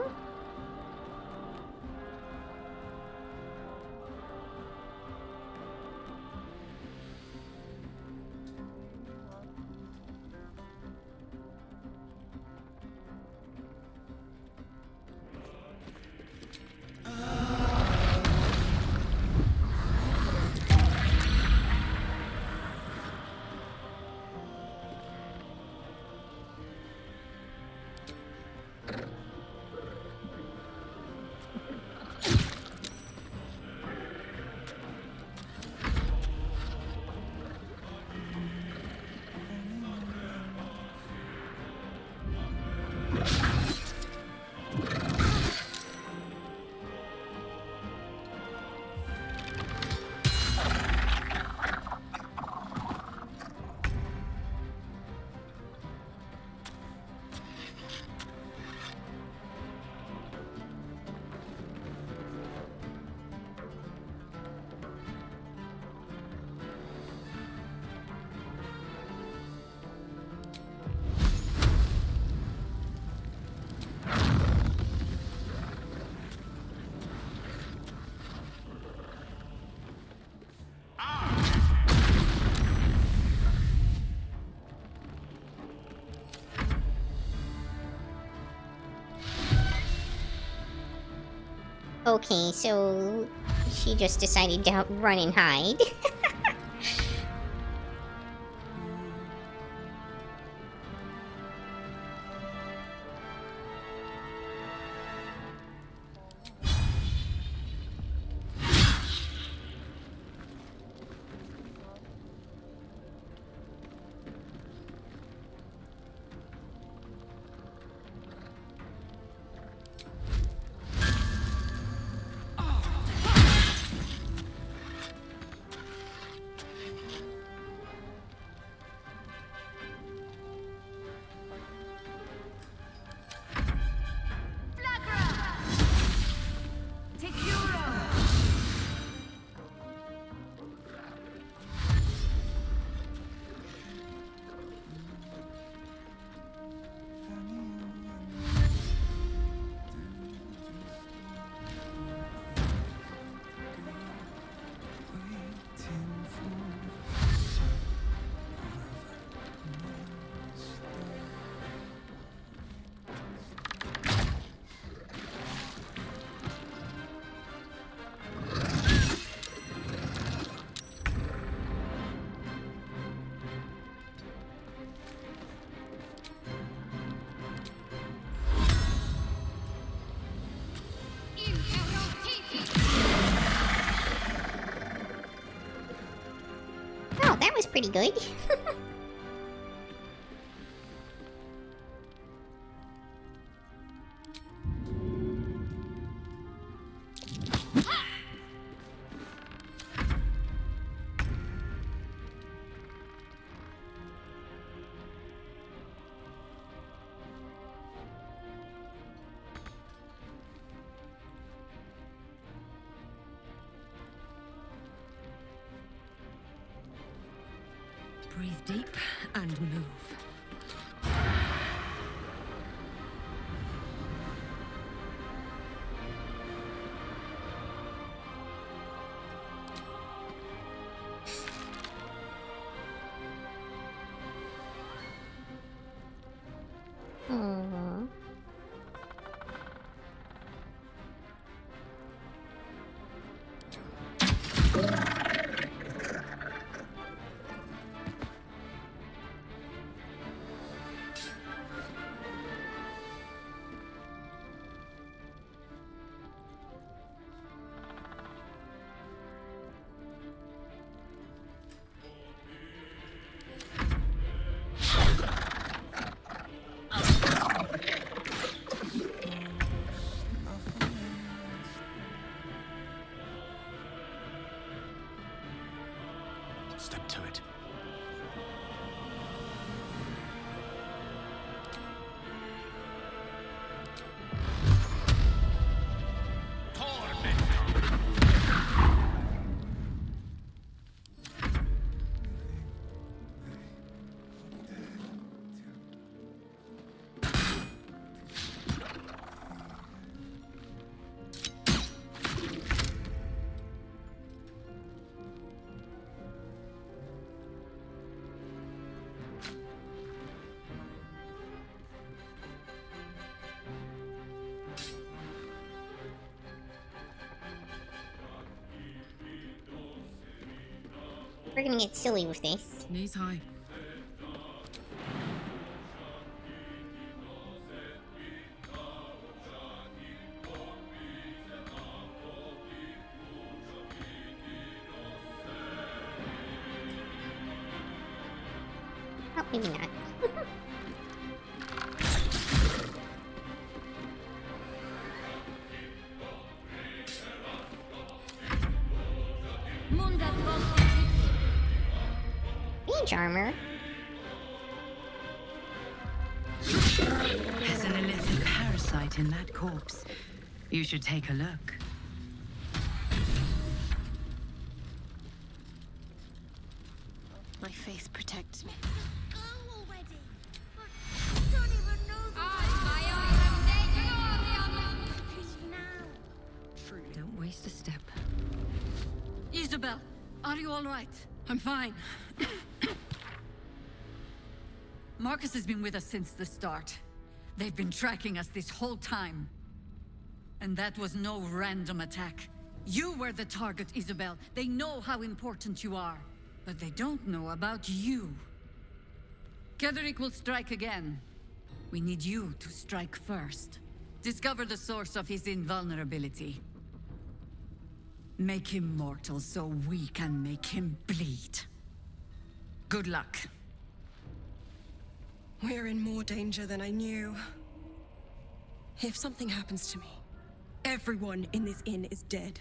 Okay, so she just decided to run and hide. pretty good. Breathe deep and move. Aww. Step to it. We're gonna get silly with this. Knees high. Oh, maybe not. Mage armor. There's an illicit parasite in that corpse. You should take a look. My faith protects me. Don't waste a step. Isabel, are you all right? I'm fine. Marcus has been with us since the start. They've been tracking us this whole time. And that was no random attack. You were the target, Isabel. They know how important you are. But they don't know about you. Ketheric will strike again. We need you to strike first. Discover the source of his invulnerability. Make him mortal so we can make him bleed. Good luck. We're in more danger than I knew. If something happens to me, everyone in this inn is dead.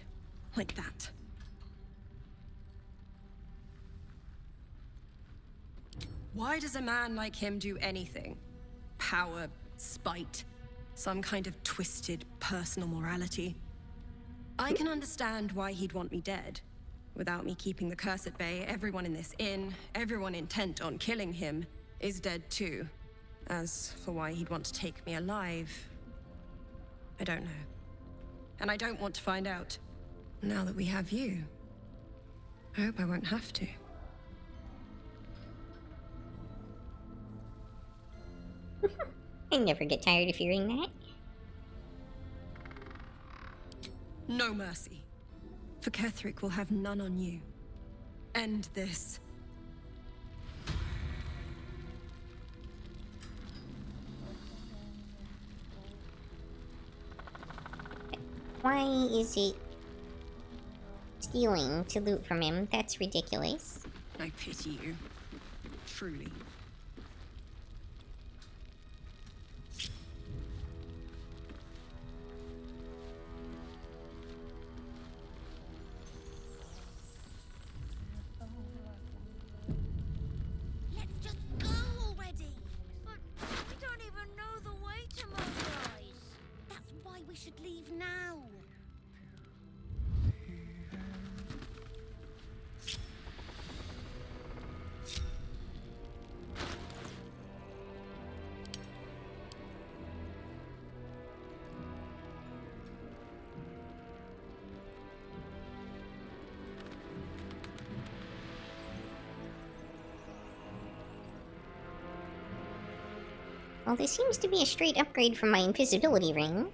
Like that. Why does a man like him do anything? Power, spite, some kind of twisted personal morality. I can understand why he'd want me dead. Without me keeping the curse at bay, everyone in this inn, everyone intent on killing him, is dead too. As for why he'd want to take me alive, I don't know. And I don't want to find out. Now that we have you, I hope I won't have to. I never get tired of hearing that. No mercy. For Ketheric will have none on you. End this. Why is it stealing to loot from him? That's ridiculous. I pity you. Truly. Let's just go already! But we don't even know the way to Moonrise. That's why we should leave now. Well, this seems to be a straight upgrade from my invisibility ring.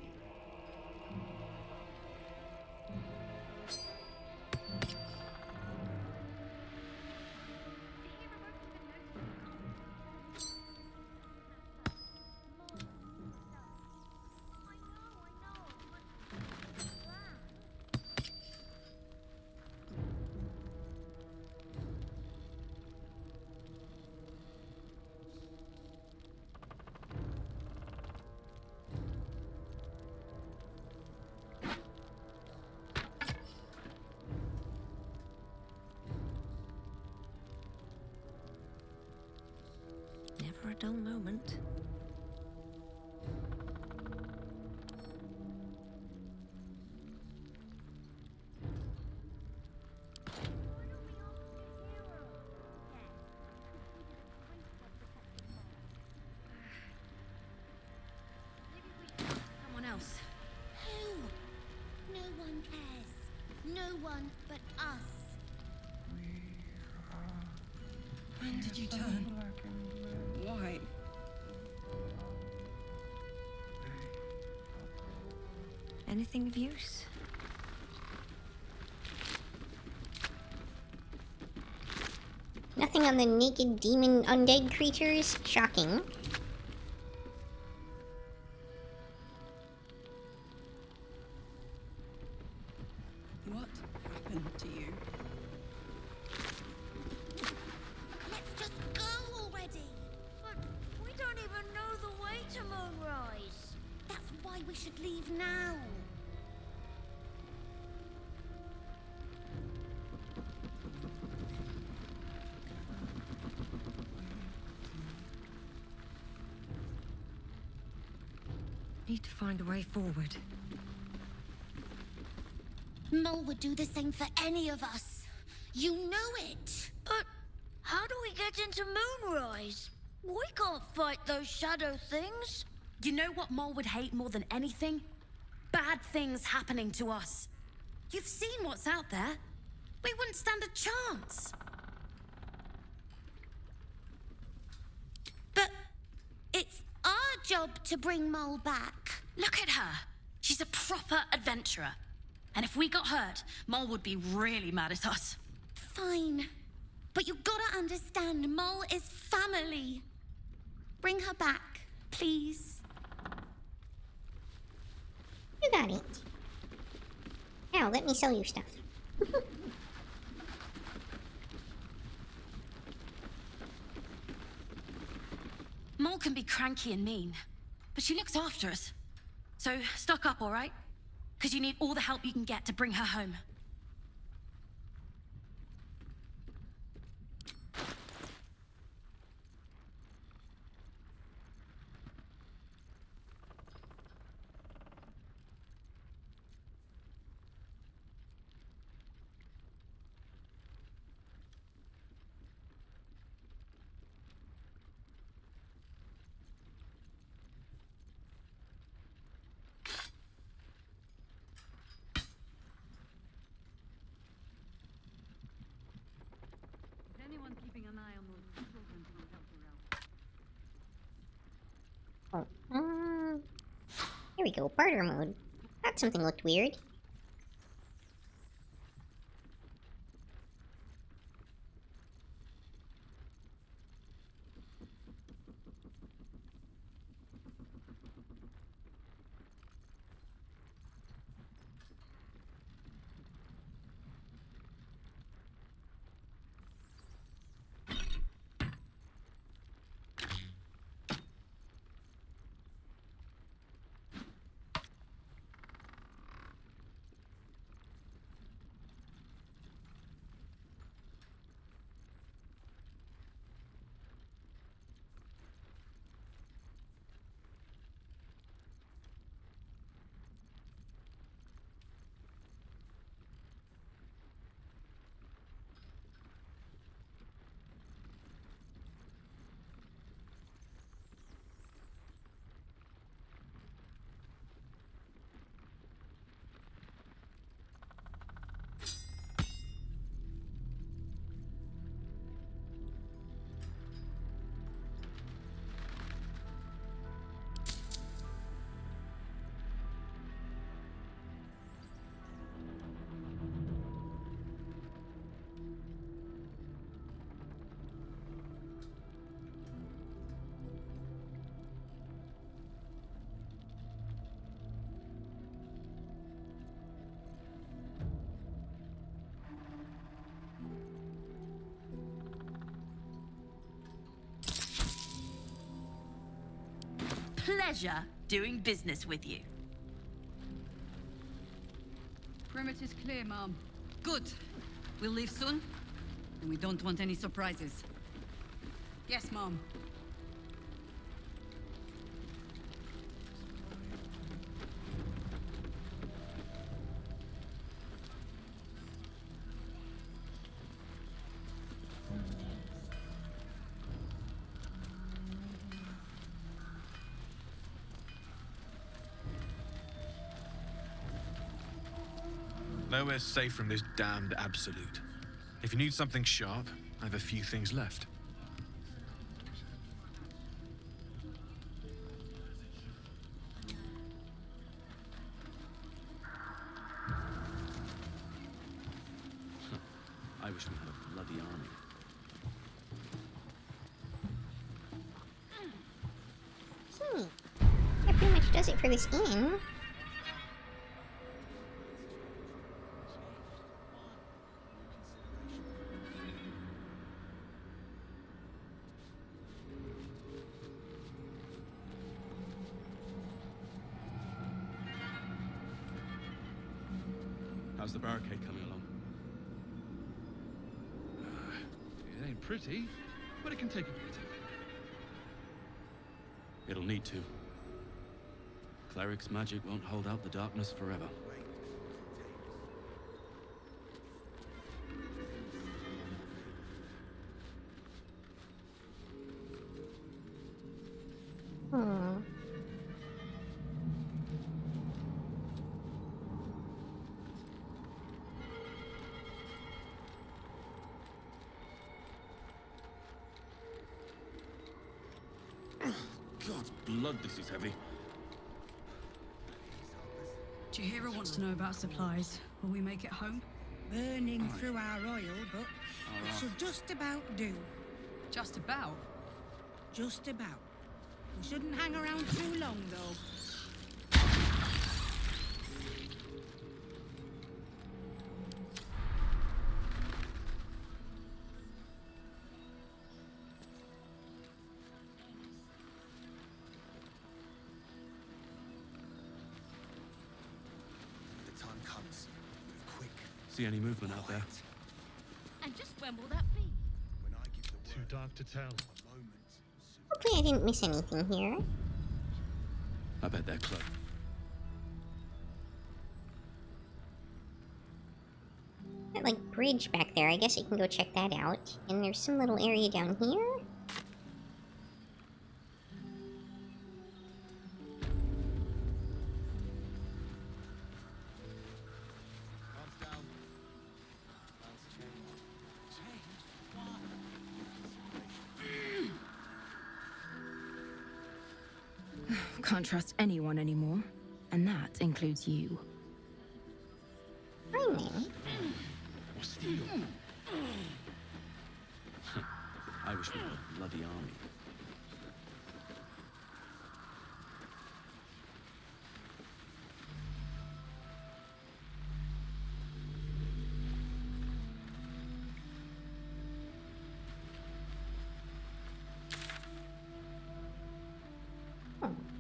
Never a dull moment. Someone else. Who? No one cares. No one but us. When did you turn? Why? Anything of use? Nothing on the naked demon undead creatures? Shocking. What happened to you? Let's just go already! But we don't even know the way to Moonrise. That's why we should leave now. Need to find a way forward. Mole would do the same for any of us. You know it. But how do we get into Moonrise? We can't fight those shadow things. You know what Mole would hate more than anything? Bad things happening to us. You've seen what's out there. We wouldn't stand a chance. But it's our job to bring Mole back. Look at her. She's a proper adventurer. And if we got hurt, Mole would be really mad at us. Fine. But you gotta understand, Mole is family. Bring her back, please. You got it. Now, let me sell you stuff. Mole can be cranky and mean, but she looks after us. So stock up, all right? Because you need all the help you can get to bring her home. Anyone keeping an eye on those children can help her out. Oh, here we go, barter mode. Thought something looked weird. pleasure doing business with you. Perimeter's clear, Mom. Good. We'll leave soon, and we don't want any surprises. Yes, Mom. Nowhere's safe from this damned absolute. If you need something sharp, I have a few things left. I wish we had a bloody army. That pretty much does it for this inn. How's the barricade coming along? It ain't pretty, but it can take a beating. It'll need to. Cleric's magic won't hold out the darkness forever. God's blood, this is heavy. Chihiro wants to know about supplies. Will we make it home? Burning through our oil, but it should just about do. Just about? Just about. We shouldn't hang around too long, though. The time comes. Move quick. See any movement out there? And just when will that be? Too dark to tell. Hopefully I didn't miss anything here. I bet they're close. That, like, bridge back there. I guess I can go check that out. And there's some little area down here. Can't trust anyone anymore, and that includes you. I wish we had a bloody army.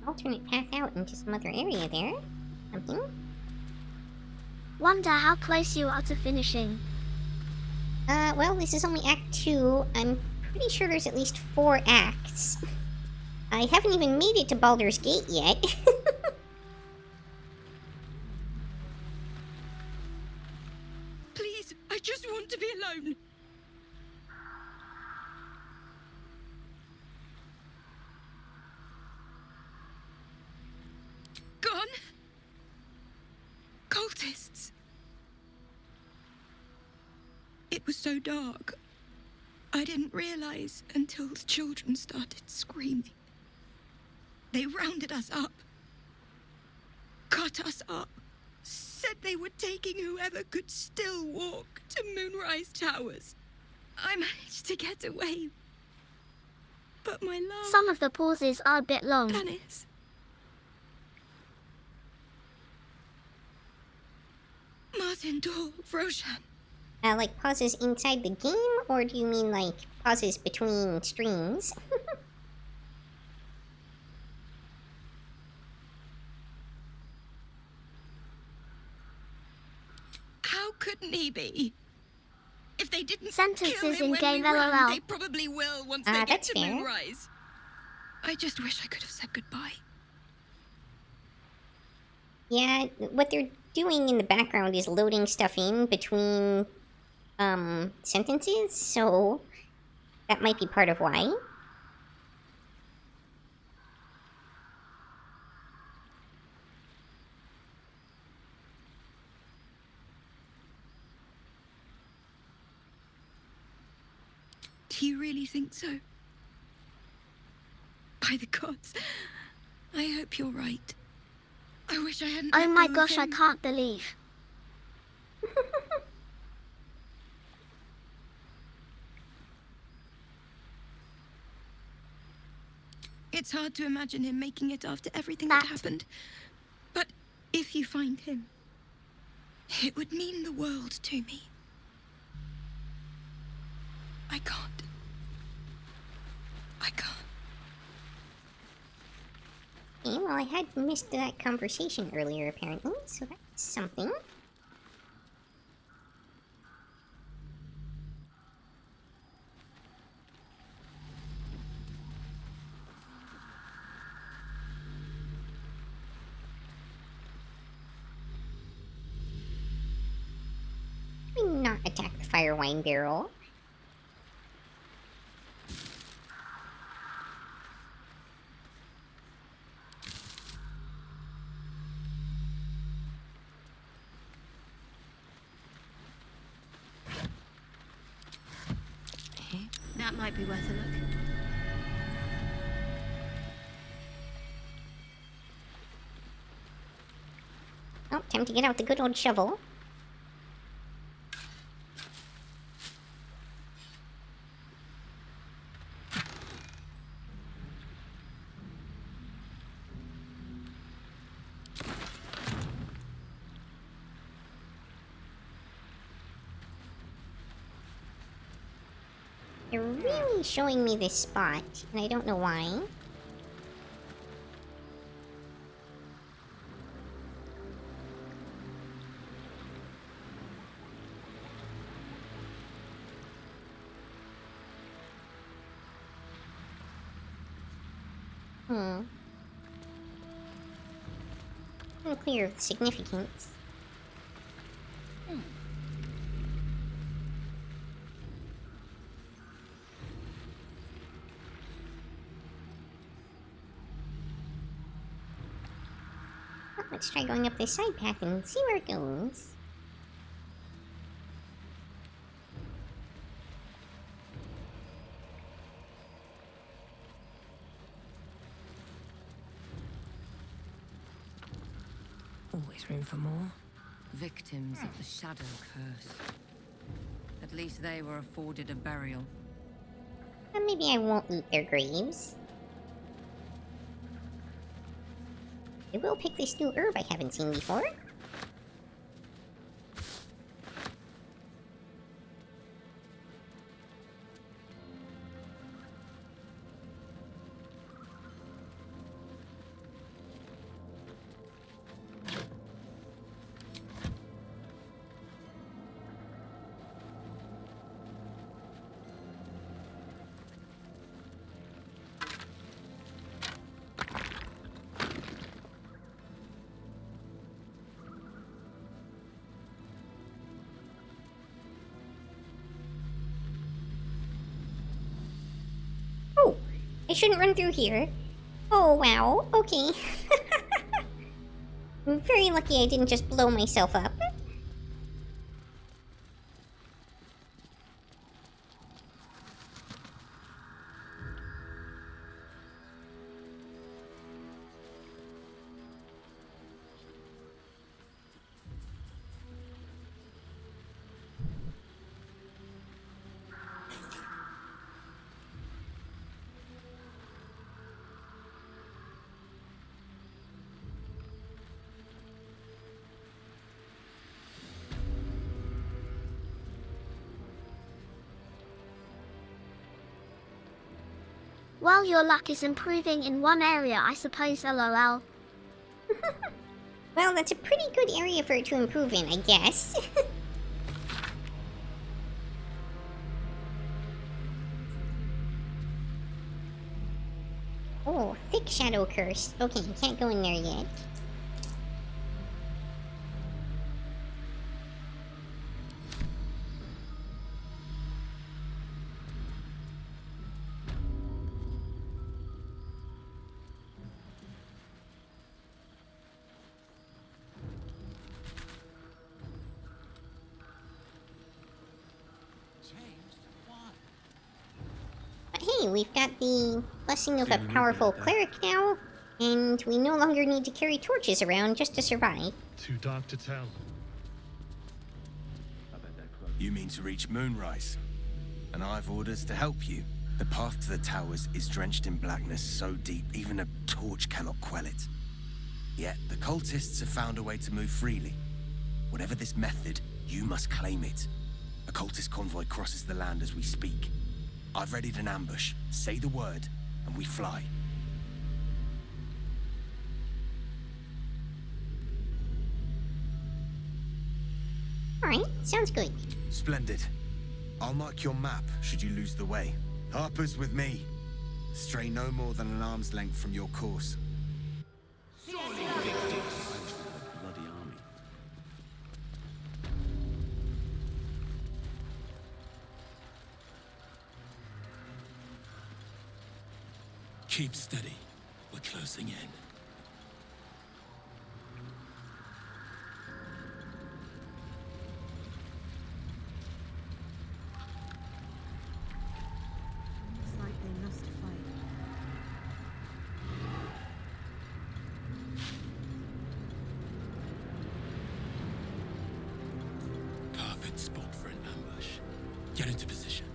Alternate path out into some other area there. Something. Wonder how close you are to finishing. Well, this is only Act 2. I'm pretty sure there's at least 4 acts. I haven't even made it to Baldur's Gate yet. Please, I just want to be alone. Gone? Cultists. It was so dark. I didn't realize until the children started screaming. They rounded us up, cut us up, said they were taking whoever could still walk to Moonrise Towers. I managed to get away, but my love... Some of the pauses are a bit long. Anis. Martin, Dor, Roshan. Like pauses inside the game, or do you mean like pauses between streams? Maybe. If they didn't Sentences kill him in when game we ran, LOL. they probably will once they get that's to fair. Moonrise. I just wish I could have said goodbye. Yeah, what they're doing in the background is loading stuff in between sentences, so that might be part of why. Do you really think so? By the gods, I hope you're right. I wish I hadn't. Oh let my go of gosh, I him. can't believe. It's hard to imagine him making it after everything that happened. But if you find him, it would mean the world to me. I can't. I can't. Okay, well, I had missed that conversation earlier, apparently, so that's something. Let me not attack the fire wine barrel. That might be worth a look. Oh, time to get out the good old shovel. They're really showing me this spot, and I don't know why. Unclear of the significance. Well, let's try going up this side path and see where it goes. Always room for more. Victims of the Shadow Curse. At least they were afforded a burial. Well, maybe I won't loot their graves. I will pick this new herb I haven't seen before. Oh, I shouldn't run through here. Oh, wow. Okay. I'm very lucky I didn't just blow myself up. Well, your luck is improving in one area, I suppose, LOL. Well, that's a pretty good area for it to improve in, I guess. Oh, thick shadow curse. Okay, can't go in there yet. But hey, we've got the blessing of a powerful cleric now, and we no longer need to carry torches around just to survive. Too dark to tell. You mean to reach Moonrise? And I've orders to help you. The path to the towers is drenched in blackness so deep, even a torch cannot quell it. Yet, the cultists have found a way to move freely. Whatever this method, you must claim it. A cultist convoy crosses the land as we speak. I've readied an ambush. Say the word, and we fly. Alright, sounds good. Splendid. I'll mark your map should you lose the way. Harper's with me. Stray no more than an arm's length from your course. Bloody army. Keep steady. We're closing in. Looks like they must fight. Perfect spot for an ambush. Get into position.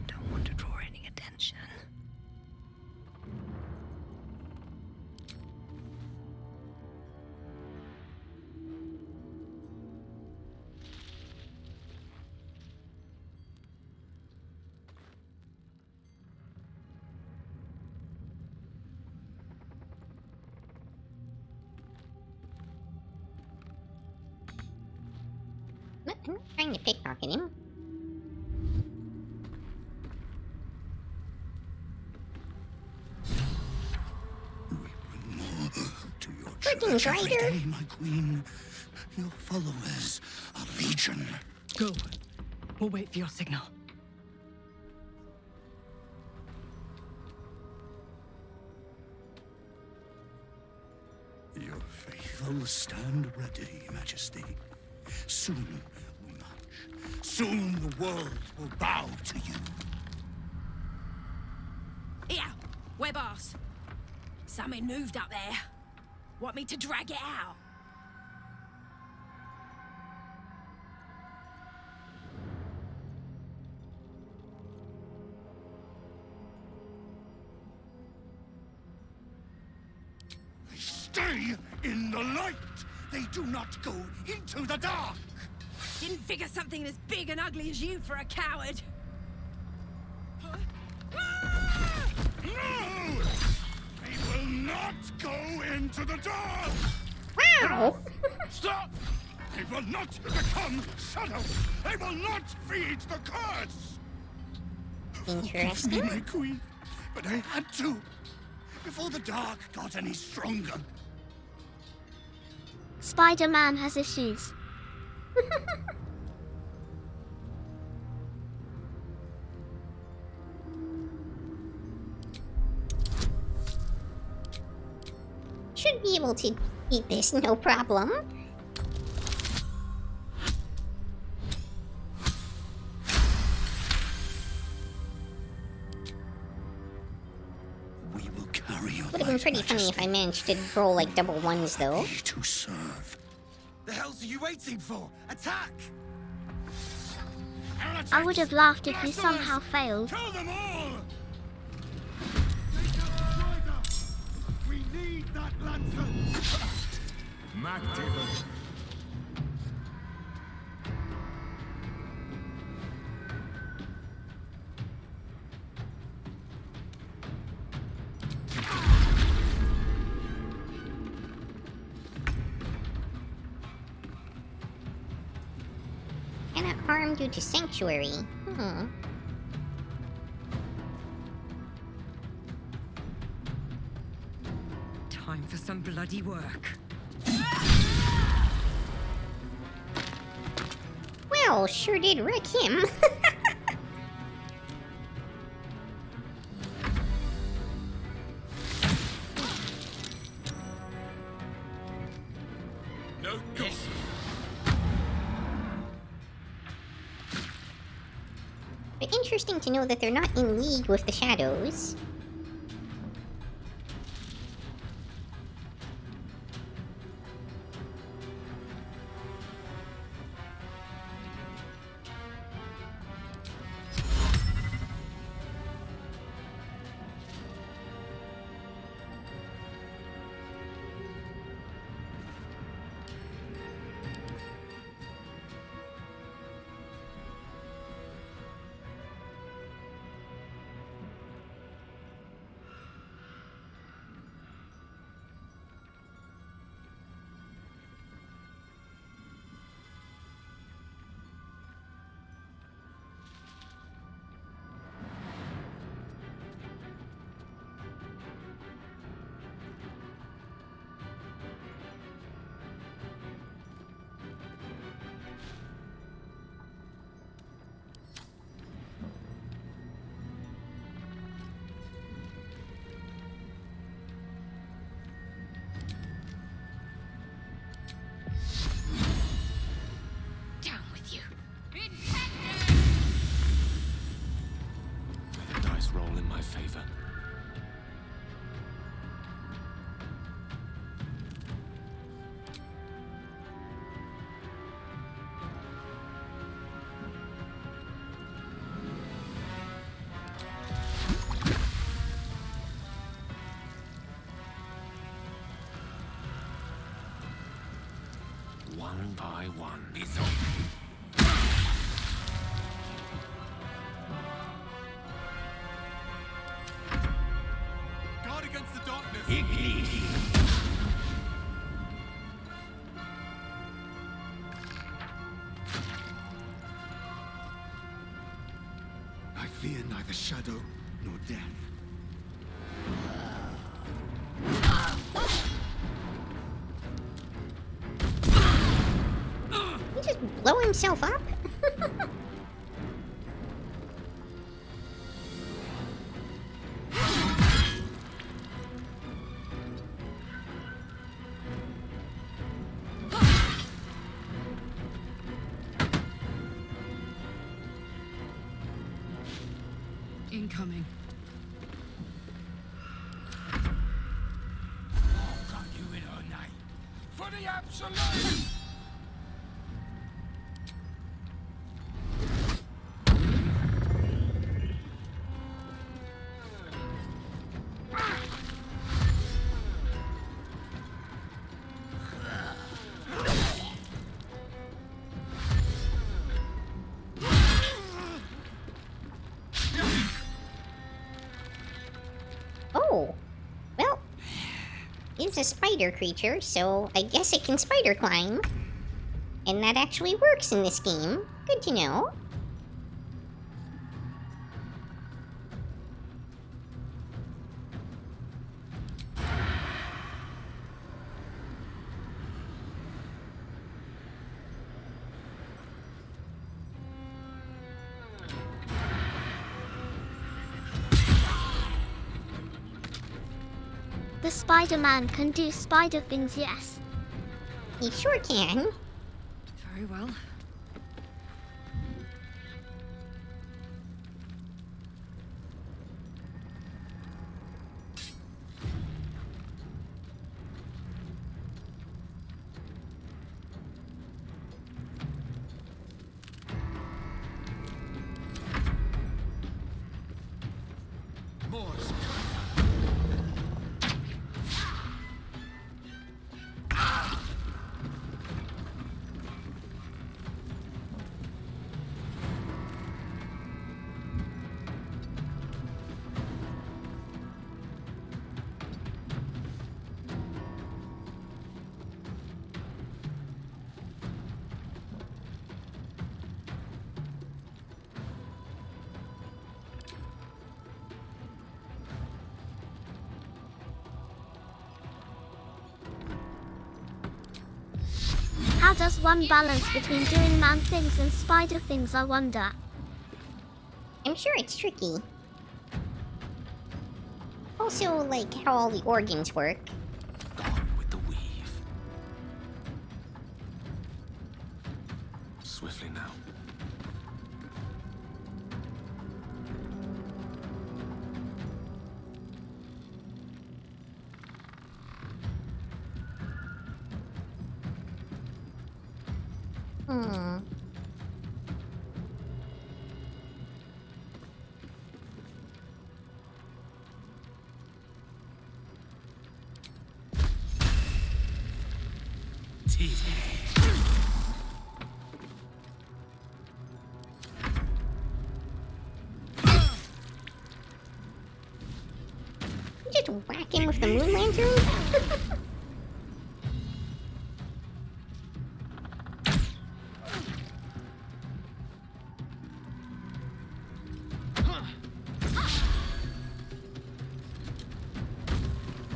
Don't want to draw any attention. I'm not trying to pickpocket him. Freaking Drider! My queen, your followers are legion. Go. We'll wait for your signal. Your faithful stand ready, Majesty. Soon we march. Soon the world will bow to you. Here, we're boss. Something moved up there. Want me to drag it out? They stay in the light. They do not go into the dark. Didn't figure something as big and ugly as you for a coward. No! They will not go into the dark! Wow! Stop! They will not become shadows! They will not feed the curse! Interesting. Forgive me, my queen, but I had to. Before the dark got any stronger. Spider-Man has issues. Should be able to eat this, no problem. We will carry your Would have been pretty funny if I managed to roll like double ones, though. to serve. The hell's are you waiting for? Attack! I would have laughed if you somehow failed. Kill them all! We need that lantern! Mac David. send you to Sanctuary. Time for some bloody work. Well, sure did wreck him. No good. But interesting to know that they're not in league with the Shadows. Down with you. May the dice roll in my favor. One by one. Guard against the darkness. I fear neither shadow nor death. He just blow himself up? Incoming. Got you in her name. For the absolute! Oh. Well, it's a spider creature, so I guess it can spider climb. And that actually works in this game. Good to know. The Spider-Man can do spider things, yes. He sure can. Very well. How does one balance between doing man things and spider things, I wonder? I'm sure it's tricky. Also, like, how all the organs work. Gone with the weave. Swiftly now. Hmm. Just whack him with the moon lantern?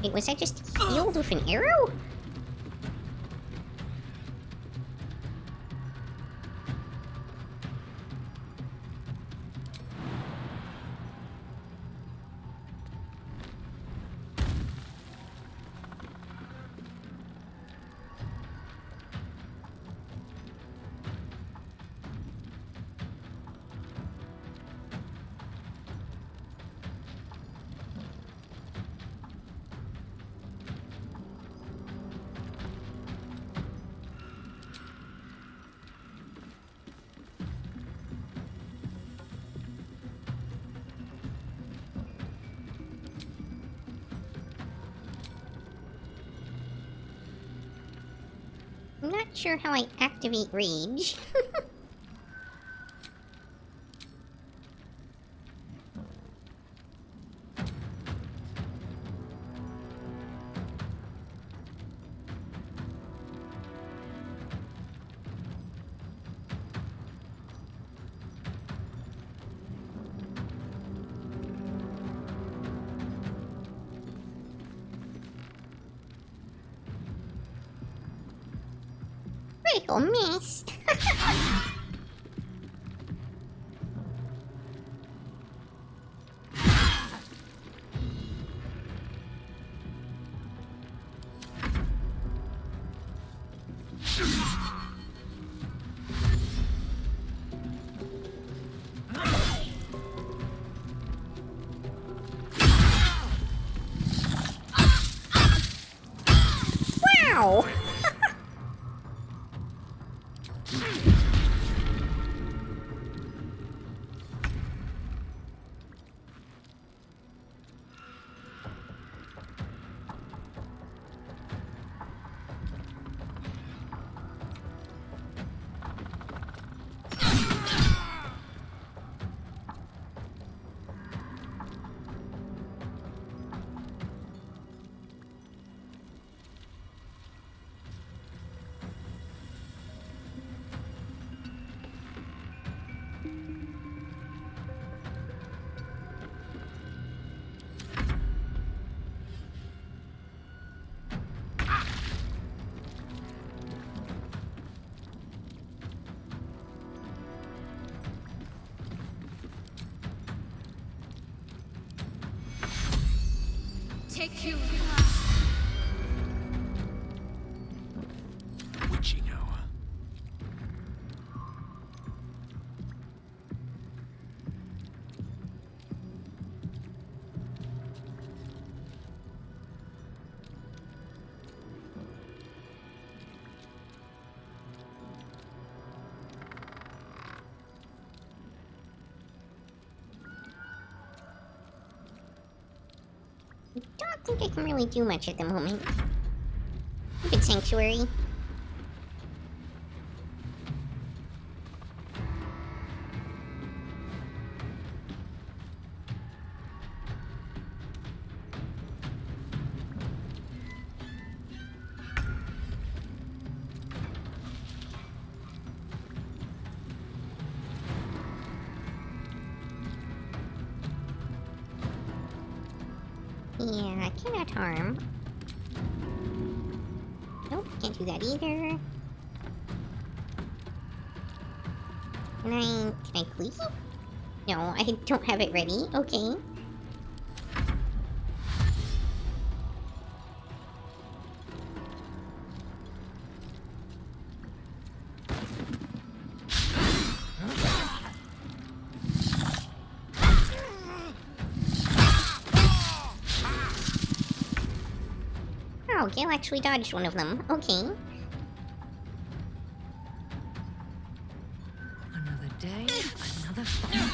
Wait, was I just healed with an arrow? I'm not sure how I activate rage. Critical miss. Wow! Take you. Witching hour. I don't think I can really do much at the moment. Good sanctuary. Yeah, I cannot harm. Nope, can't do that either. Can I leave? No, I don't have it ready. Okay. Oh, Gale actually dodged one of them. Okay. Another day, another fight.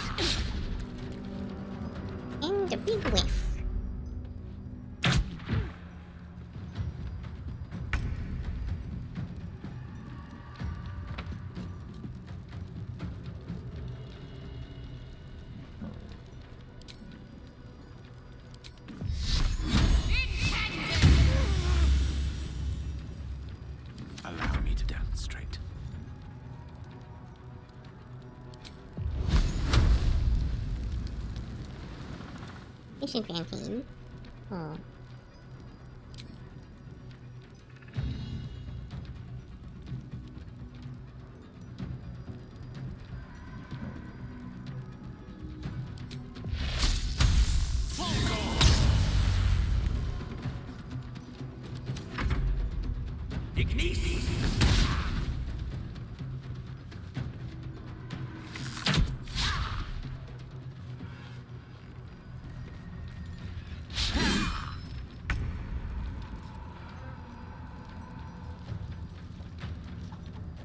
And a big whiff. Allow me to demonstrate. Disadvantage. Oh.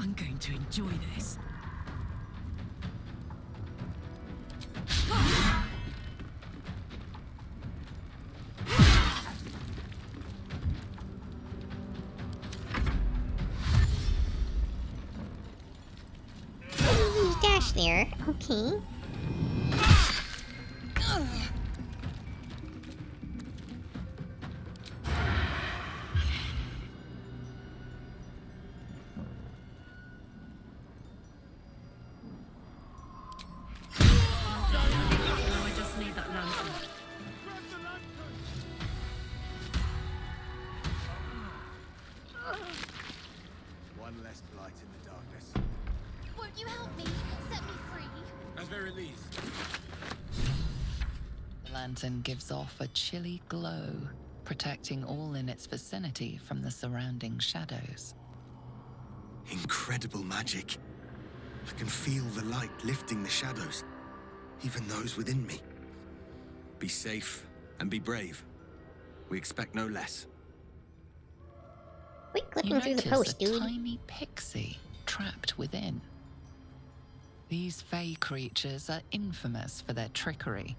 I'm going to enjoy this. Dash there. Okay. I just need that lantern. One less blight in the darkness. Won't you help me? Set me free. At very least. The lantern gives off a chilly glow, protecting all in its vicinity from the surrounding shadows. Incredible magic. I can feel the light lifting the shadows, even those within me. Be safe and be brave. We expect no less. Quick You clicking through the notice post, a dude. tiny pixie trapped within. These fey creatures are infamous for their trickery.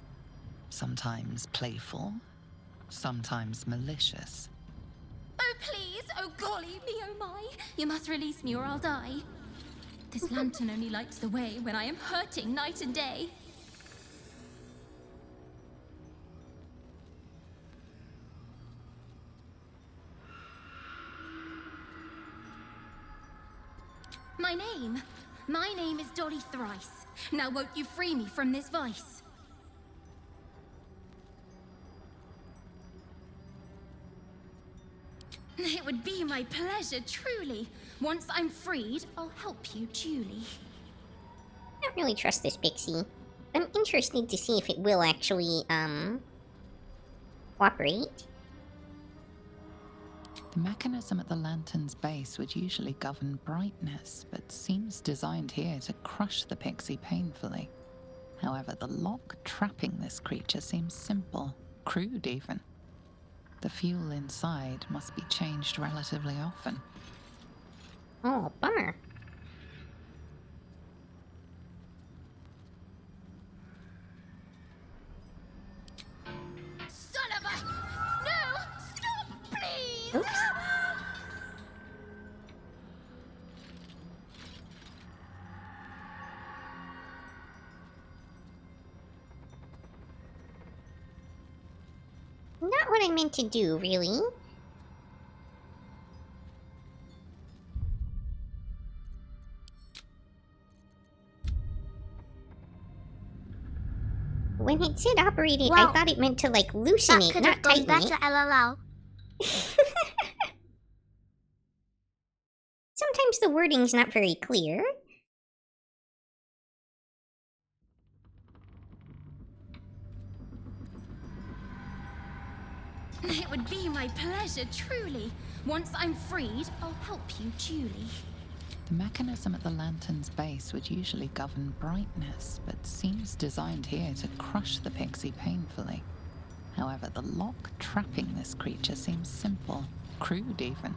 Sometimes playful, sometimes malicious. Oh, please! Oh, golly me, oh my! You must release me or I'll die. This lantern only lights the way when I am hurting night and day. My name is Dolly Thrice. Now won't you free me from this vice? It would be my pleasure, truly. Once I'm freed, I'll help you duly. I don't really trust this pixie. I'm interested to see if it will actually, cooperate. The mechanism at the lantern's base would usually govern brightness, but seems designed here to crush the pixie painfully. However, the lock trapping this creature seems simple, crude even. The fuel inside must be changed relatively often. Oh, bummer. Son of a... No! Stop, please! Oops. Not what I meant to do, really. When it said operated, I Well, thought it meant to, like, loosen That it, could not have gone tighten better, it. LOL. Sometimes the wording's not very clear. It would be my pleasure, truly. Once I'm freed, I'll help you duly. The mechanism at the lantern's base would usually govern brightness, but seems designed here to crush the pixie painfully. However, the lock trapping this creature seems simple, crude even.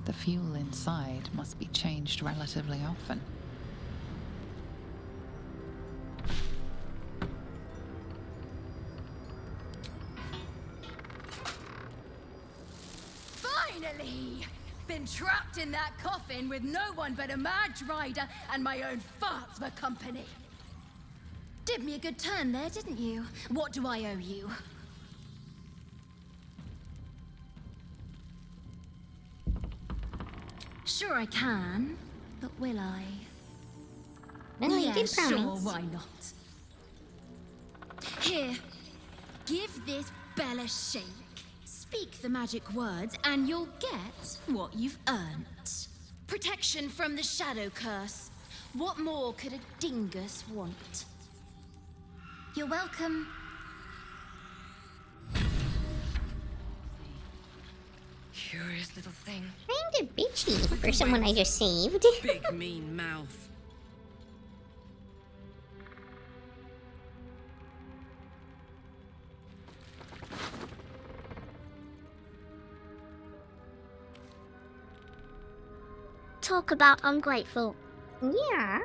The fuel inside must be changed relatively often. Finally! Been trapped in that coffin with no one but a Mad Rider and my own farts for company. Did me a good turn there, didn't you? What do I owe you? Sure I can, but will I? No, you yeah, did promise. sure, why not? Here, give this bell a shake. Speak the magic words, and you'll get what you've earned. Protection from the shadow curse. What more could a dingus want? You're welcome. Curious little thing. Kinda bitchy for someone I just saved. Big mean mouth. Talk about ungrateful. Yeah.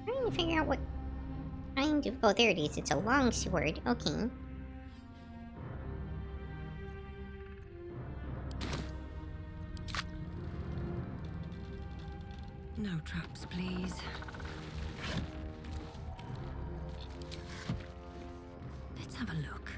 Trying to figure out what kind of... Oh, there it is. It's a long sword. Okay. No traps, please. Let's have a look.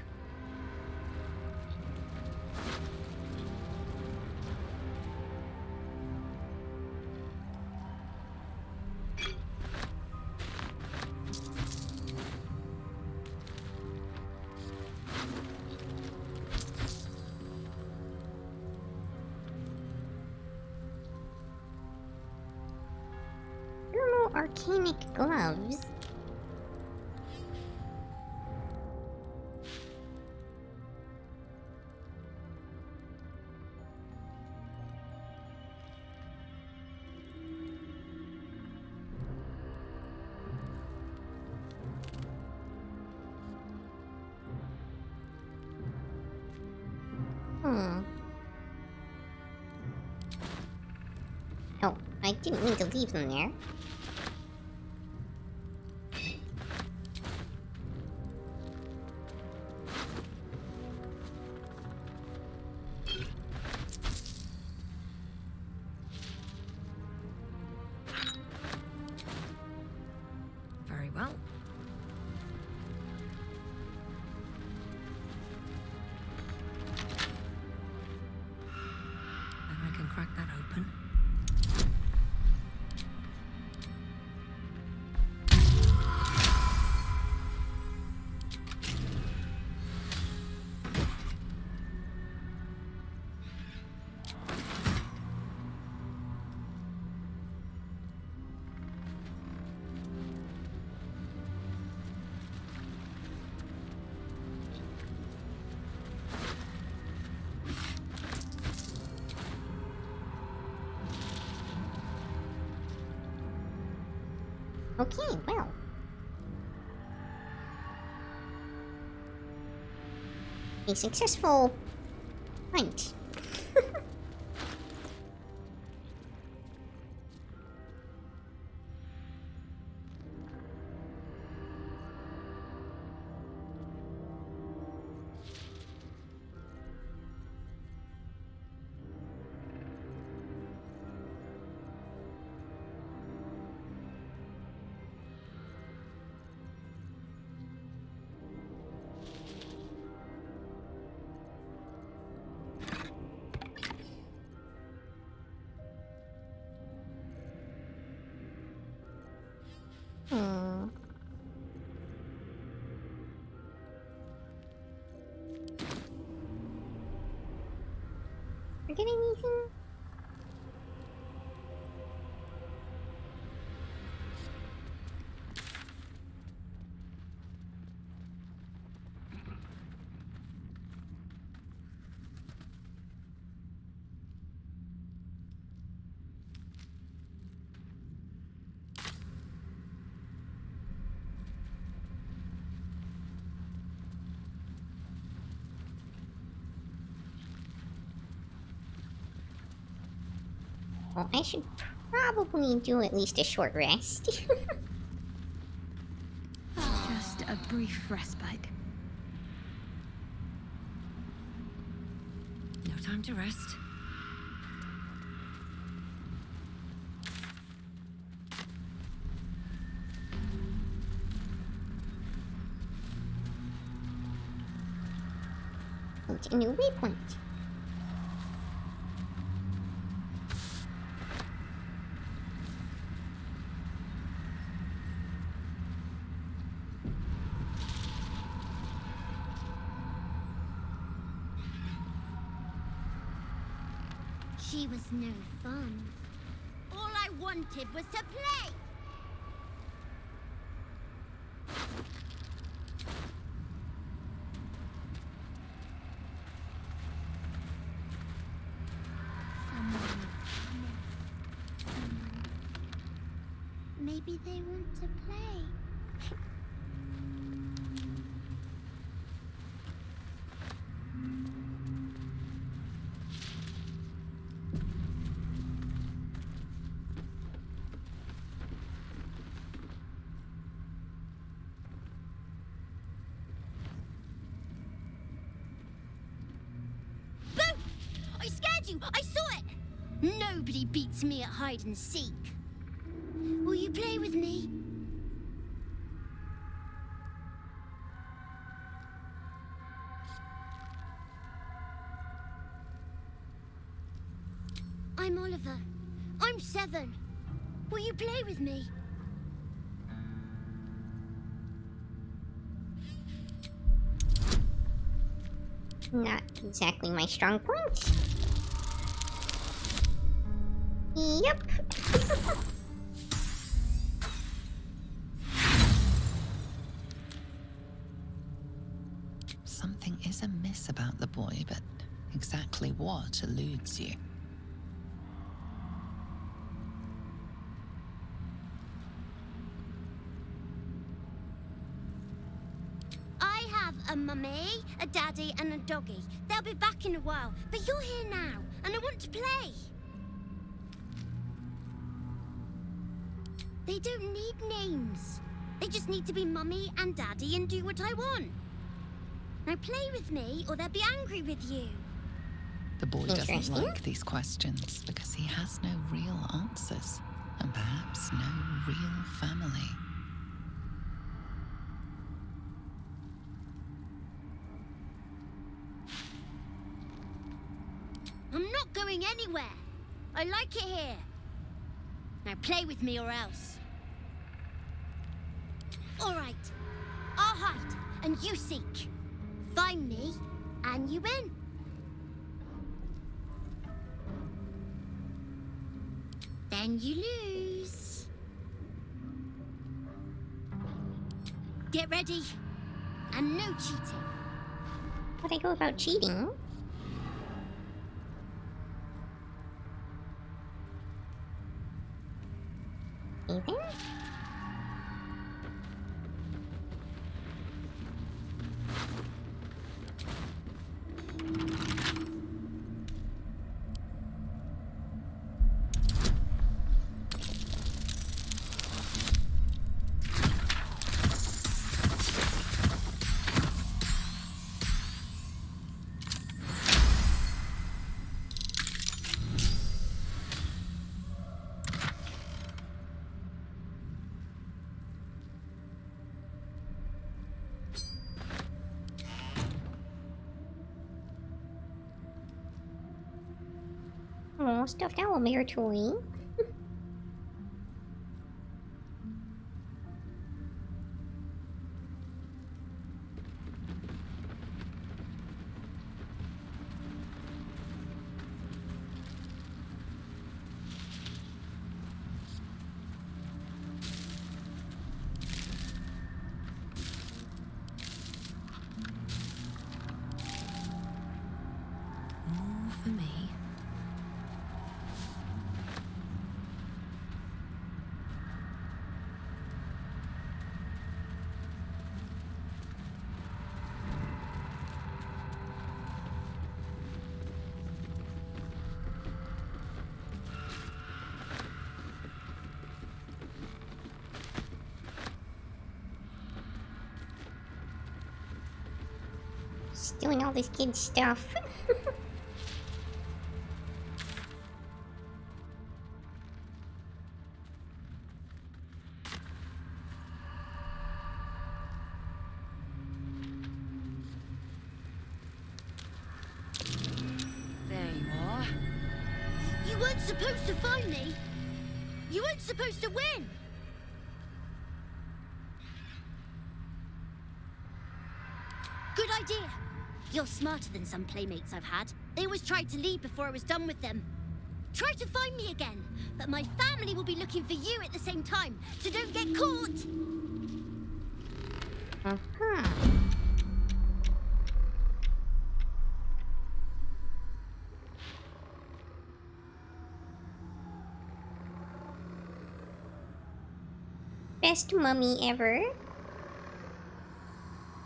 Arcanic gloves. Oh, I didn't mean to leave them there. Very well. I can crack that open. Okay, well. A successful hunt. Forget anything? Well, I should probably do at least a short rest. Just a brief respite. No time to rest. It's a new waypoint. She was no fun. All I wanted was to play! Maybe they want to play. Boo! I scared you! I saw it! Nobody beats me at hide and seek. Will you play with me? I'm Oliver. I'm 7. Will you play with me? Not exactly my strong point. Yep. Something is amiss about the boy, but exactly what eludes you? I have a mummy, a daddy, and a doggy. They'll be back in a while, but you're here now, and I want to play. They don't need names. They just need to be mummy and daddy and do what I want. Now play with me, or they'll be angry with you. The boy doesn't like these questions because he has no real answers, and perhaps no real family. I'm not going anywhere. I like it here. Now play with me or else. All right. I'll hide, and you seek. Find me, and you win. Then you lose. Get ready. And no cheating. How'd I go about cheating? Anything? Oh, stuffed owlbear toy. doing all this kid stuff. There you are. You weren't supposed to find me. You weren't supposed to win. Good idea. You're smarter than some playmates I've had. They always tried to leave before I was done with them. Try to find me again, but my family will be looking for you at the same time, so don't get caught. Best mummy ever.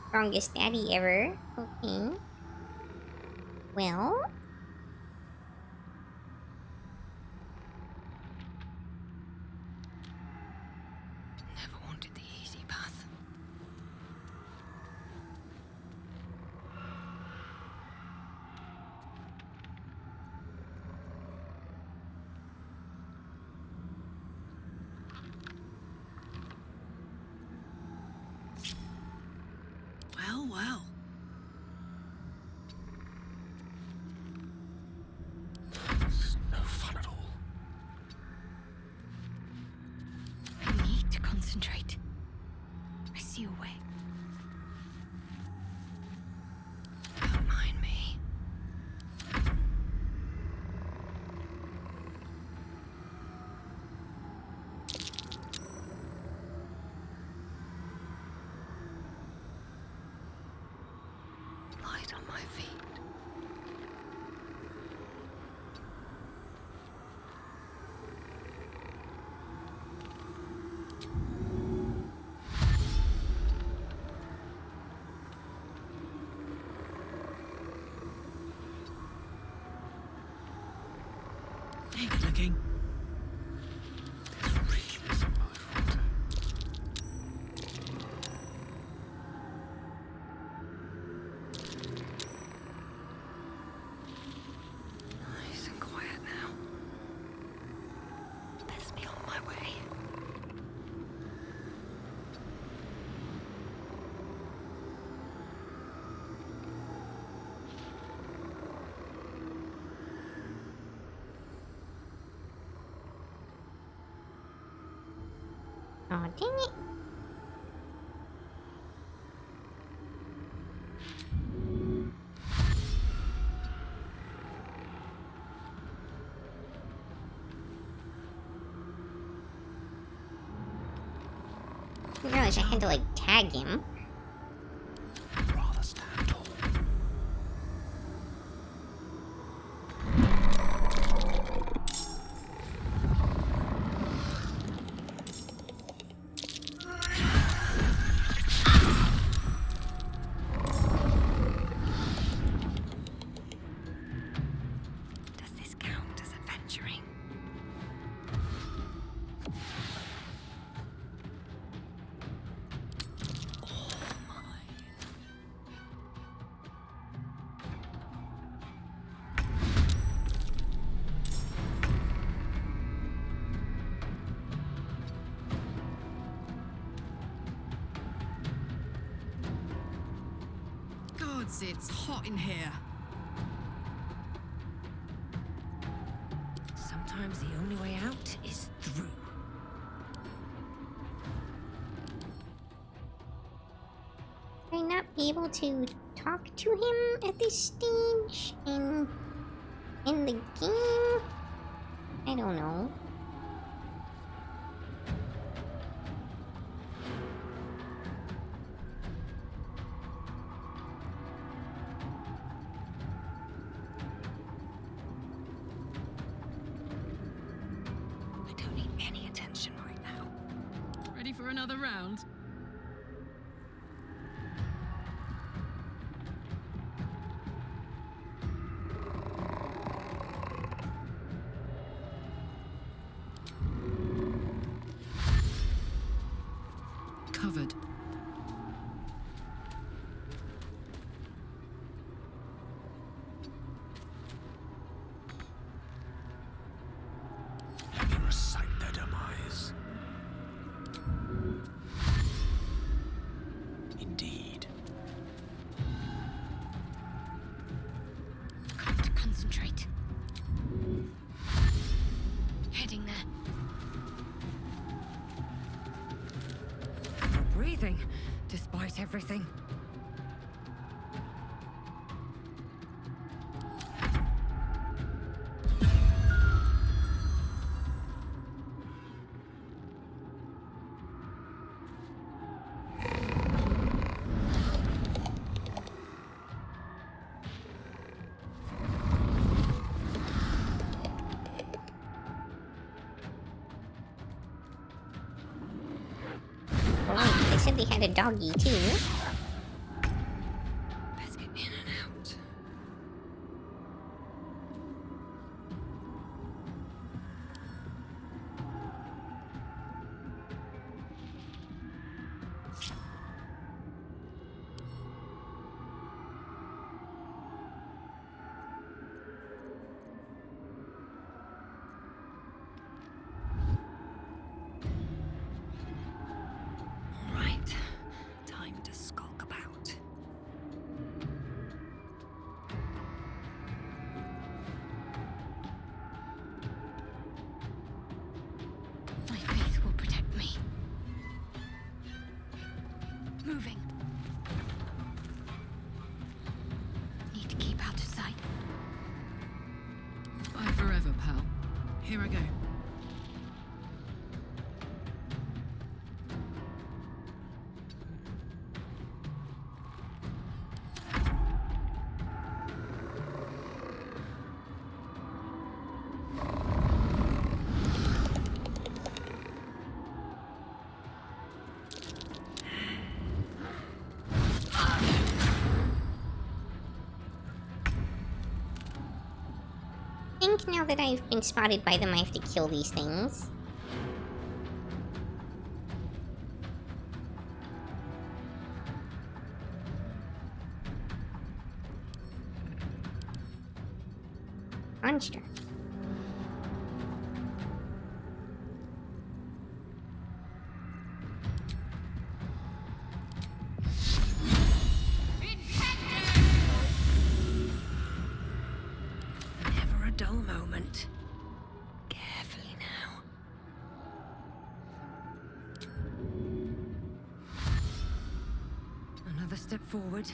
Strongest daddy ever. Okay. Well. Never wanted the easy path. Well, well. This is no fun at all. I need to concentrate. I see a way. Don't mind me. Light on my feet. Hey, good looking. Nice and quiet now. Best be on my way. Aw, dang it. I didn't realize I had to, like, tag him. Rather stand tall. Does this count as adventuring? Gods, it's hot in here. Sometimes the only way out is through. Would I not be able to talk to him at this stage in the game? I don't know. I don't need any attention right now. Ready for another round? Covered. everything, despite everything. Oh, they said they had a doggy too. Best get in and out. Right. Time to skulk about. My faith will protect me. Moving. Need to keep out of sight. Bye forever, pal. Here I go. I think now that I've been spotted by them, I have to kill these things. Monster. Never a dull moment. Carefully now. Another step forward.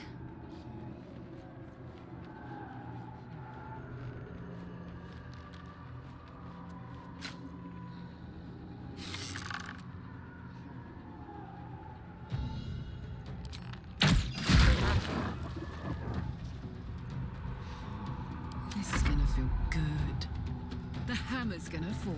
This is gonna feel good. The hammer's gonna fall.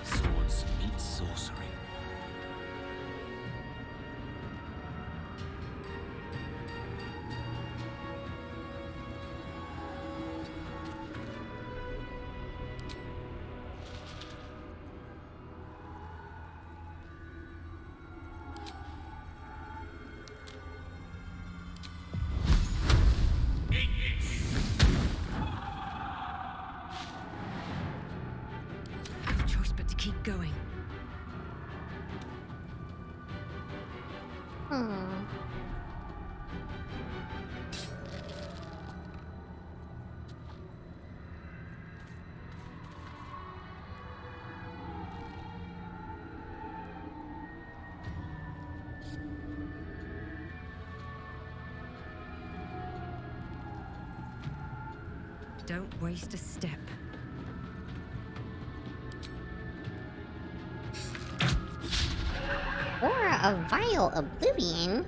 Swords meet sorcery. No choice but to keep going. Don't waste a step. Or a vile oblivion?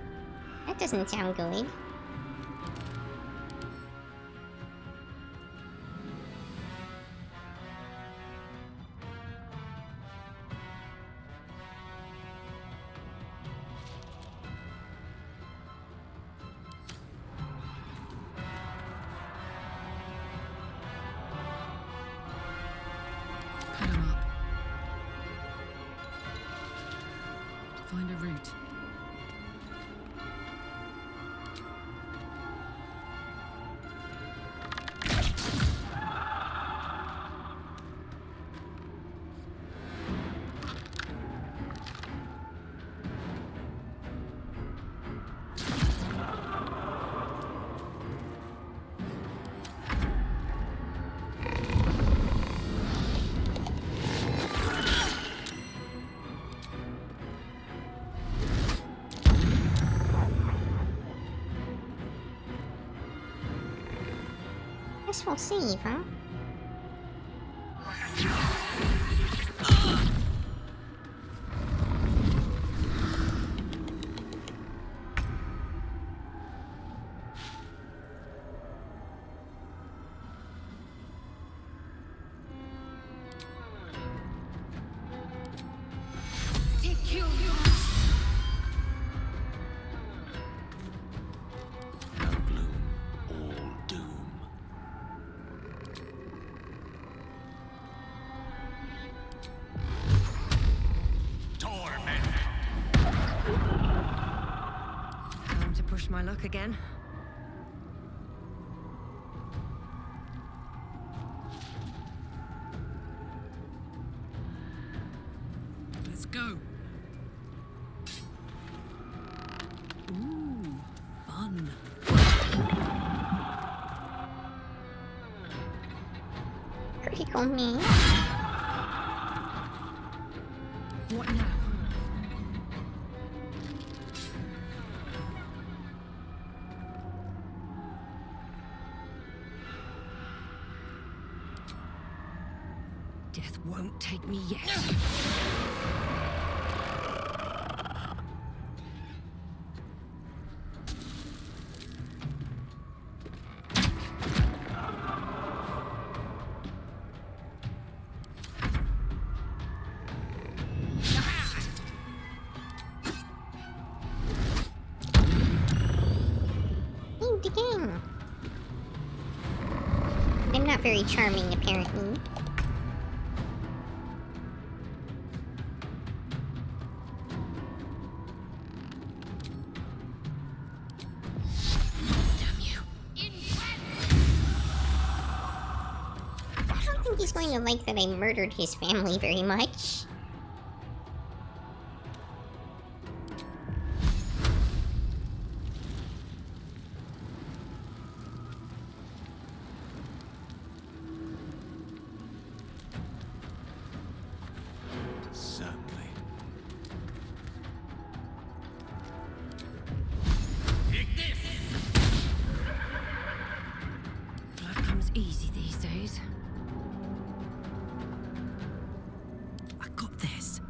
That doesn't sound good. Guess we'll save, huh? No gloom, all doom. Time to push my luck again. Let's go. Ooh, fun. Critical me. What now? Death won't take me yet. Leave the game. I'm not very charming, apparently. I don't think he's going to like that I murdered his family very much. Certainly. Blood comes easy these days. I got this.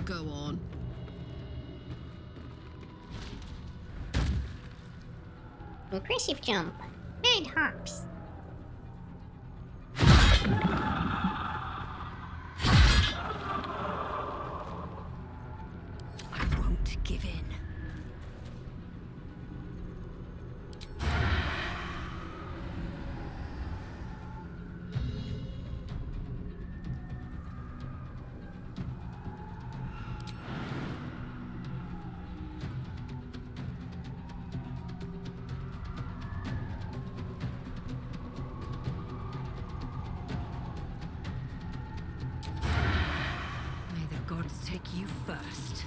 Go on. Impressive jump. Mad hops. I won't give in. May the gods take you first.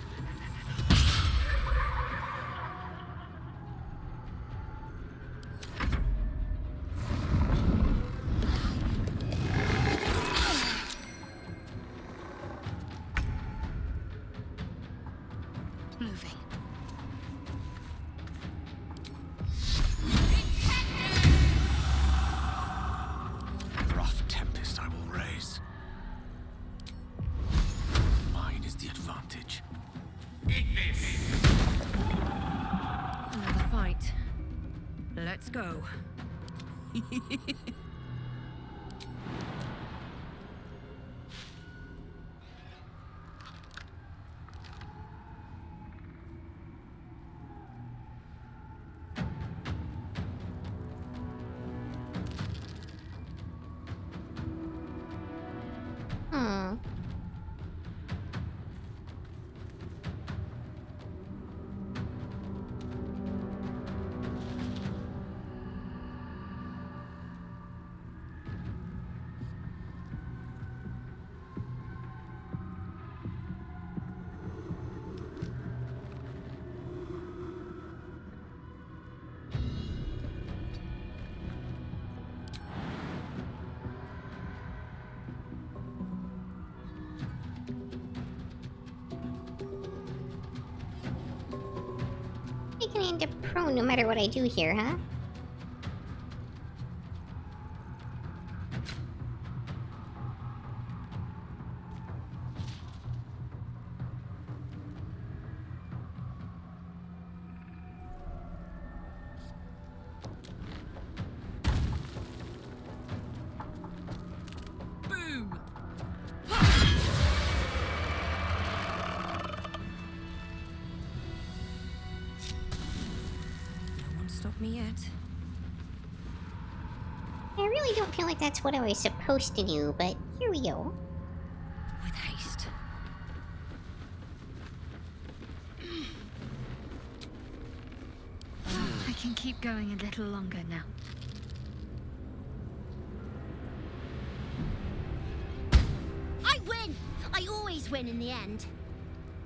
Moving. Rough tempest I will raise. Mine is the advantage. Another fight. Let's go. Hmm. end up prone no matter what I do here, huh? Boom! No one stopped me yet. I really don't feel like that's what I was supposed to do, but here we go. With haste. I can keep going a little longer now. I win! I always win in the end.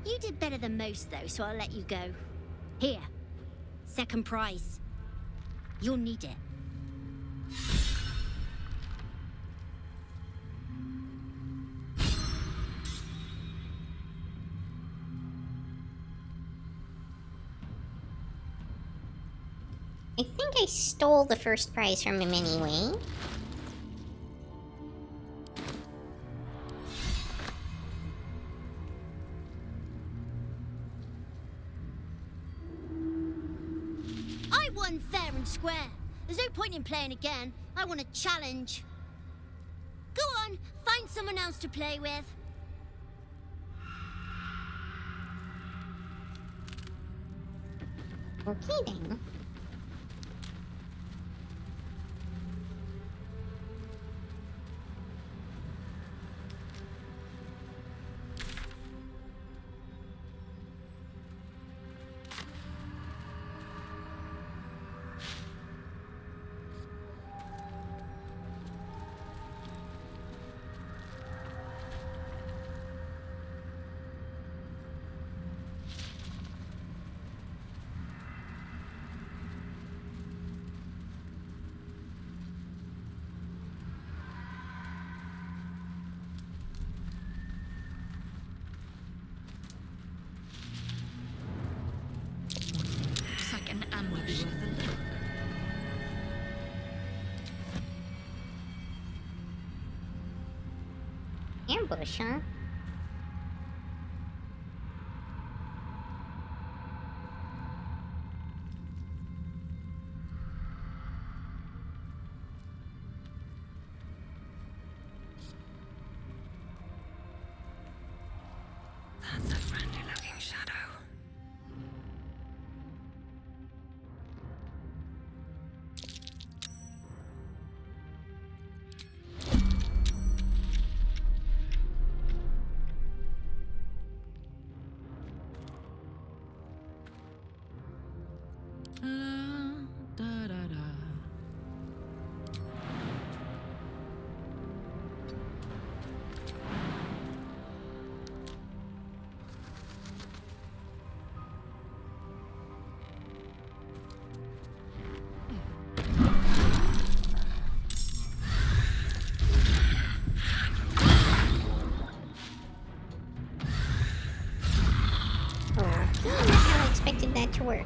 You did better than most, though, so I'll let you go. Here. Second prize. You'll need it. I think I stole the first prize from him anyway. I won fair and square. There's no point in playing again. I want a challenge. Go on, find someone else to play with. Okay then. Looks like an ambush. Ambush, huh? That's a friendly-looking shadow. Da, da, da. Oh, not how I expected that to work.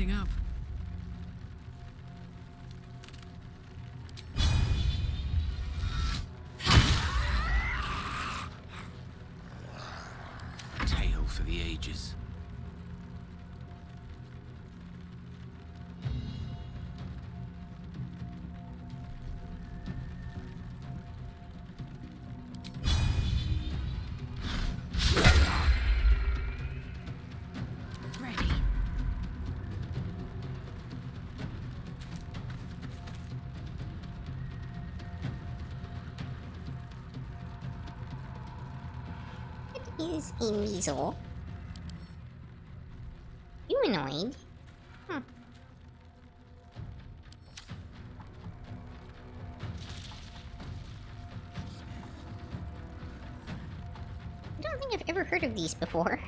looking up. Tale for the ages. Ready. What is a weasel? Humanoid? Huh. I don't think I've ever heard of these before.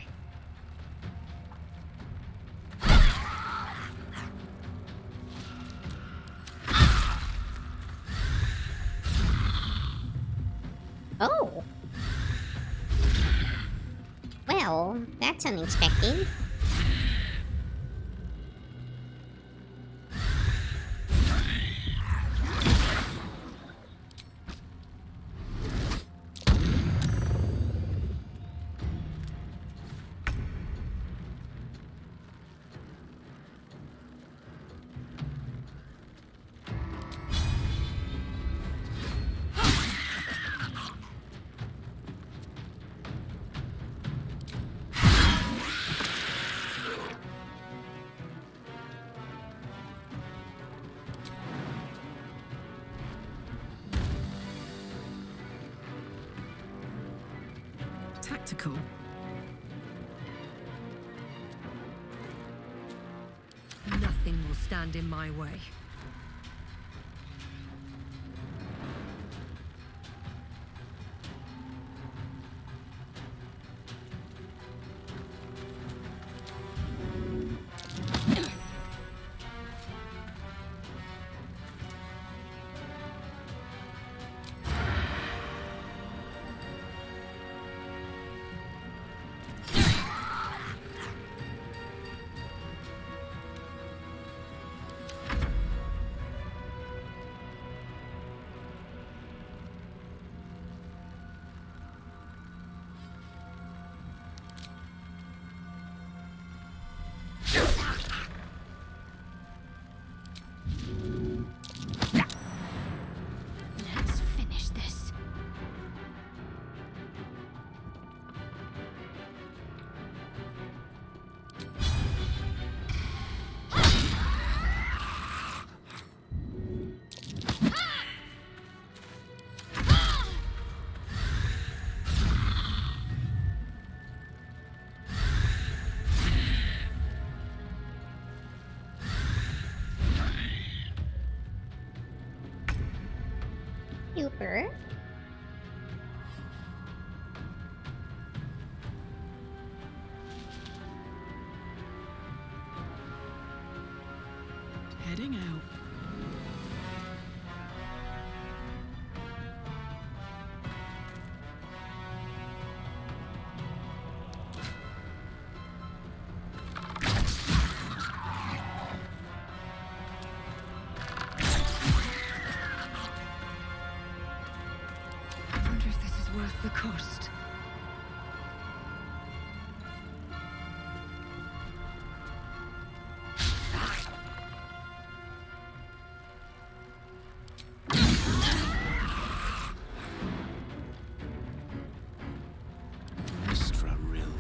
Oh! Well, that's unexpected. Tactical. Nothing will stand in my way. Let's finish this. Super. Heading out. I wonder if this is worth the cost. Mistra Rill.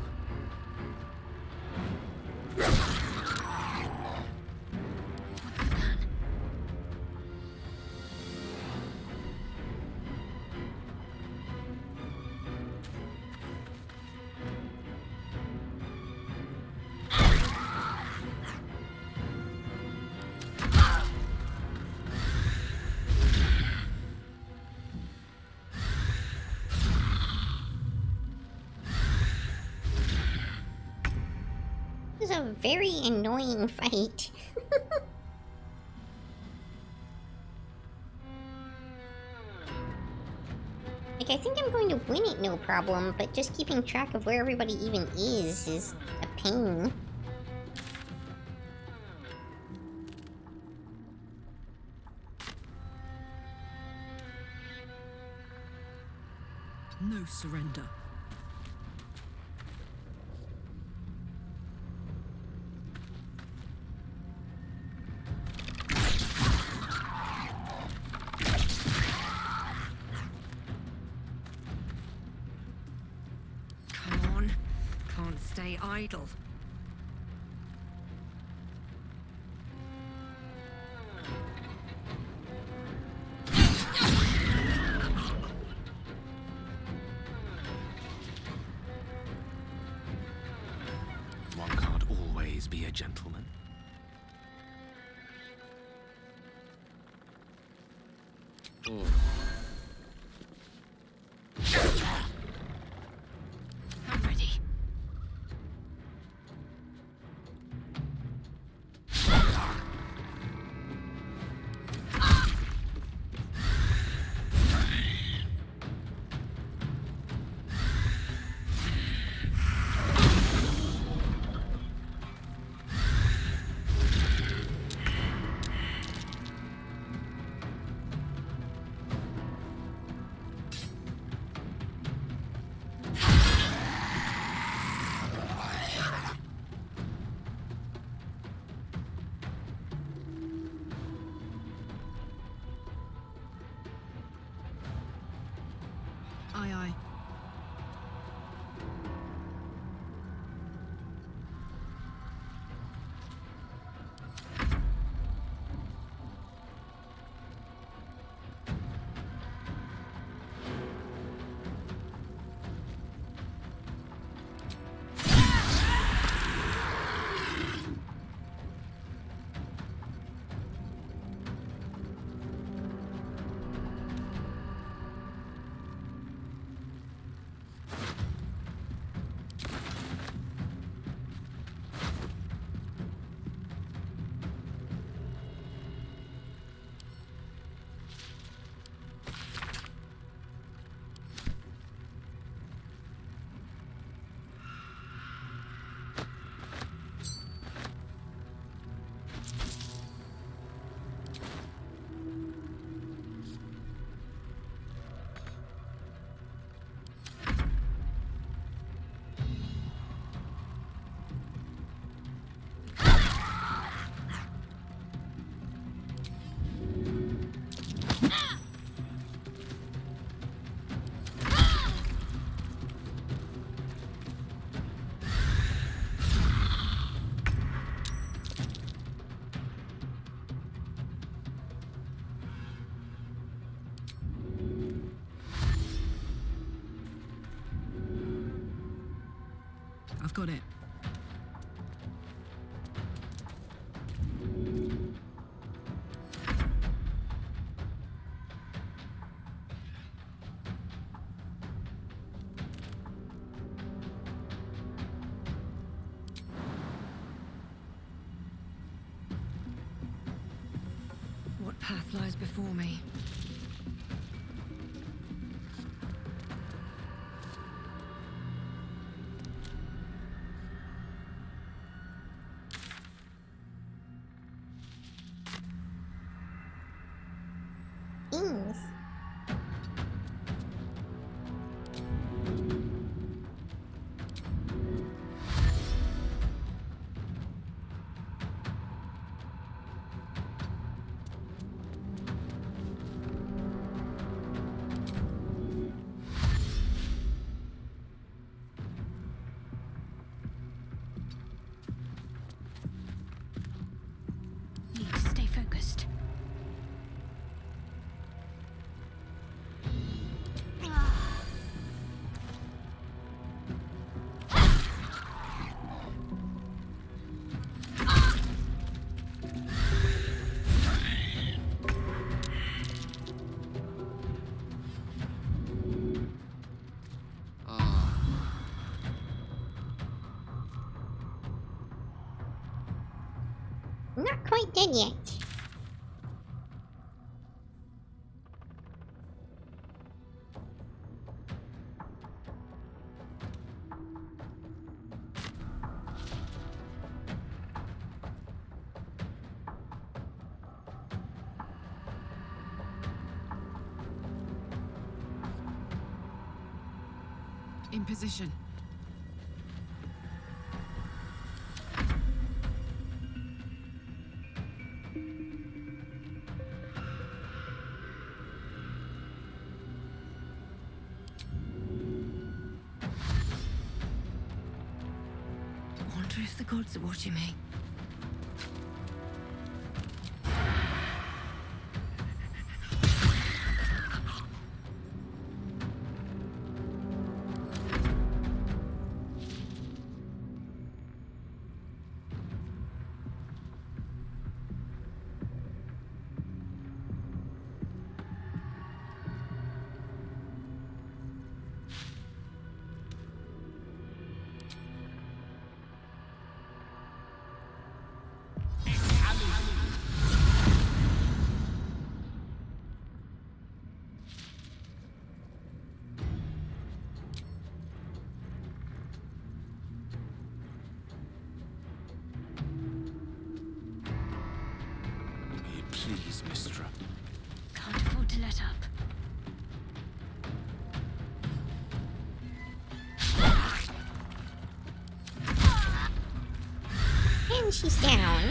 This is a very annoying fight. Like, I think I'm going to win it no problem, but just keeping track of where everybody even is a pain. No surrender. Come on. Can't stay idle. One can't always be a gentleman. I'm ready. Aye, aye. I've got it. What path lies before me? Ings. Need to stay focused. Not quite dead yet. In position. Wonder if the gods are watching me. Please, Mistra. Can't afford to let up. And she's down.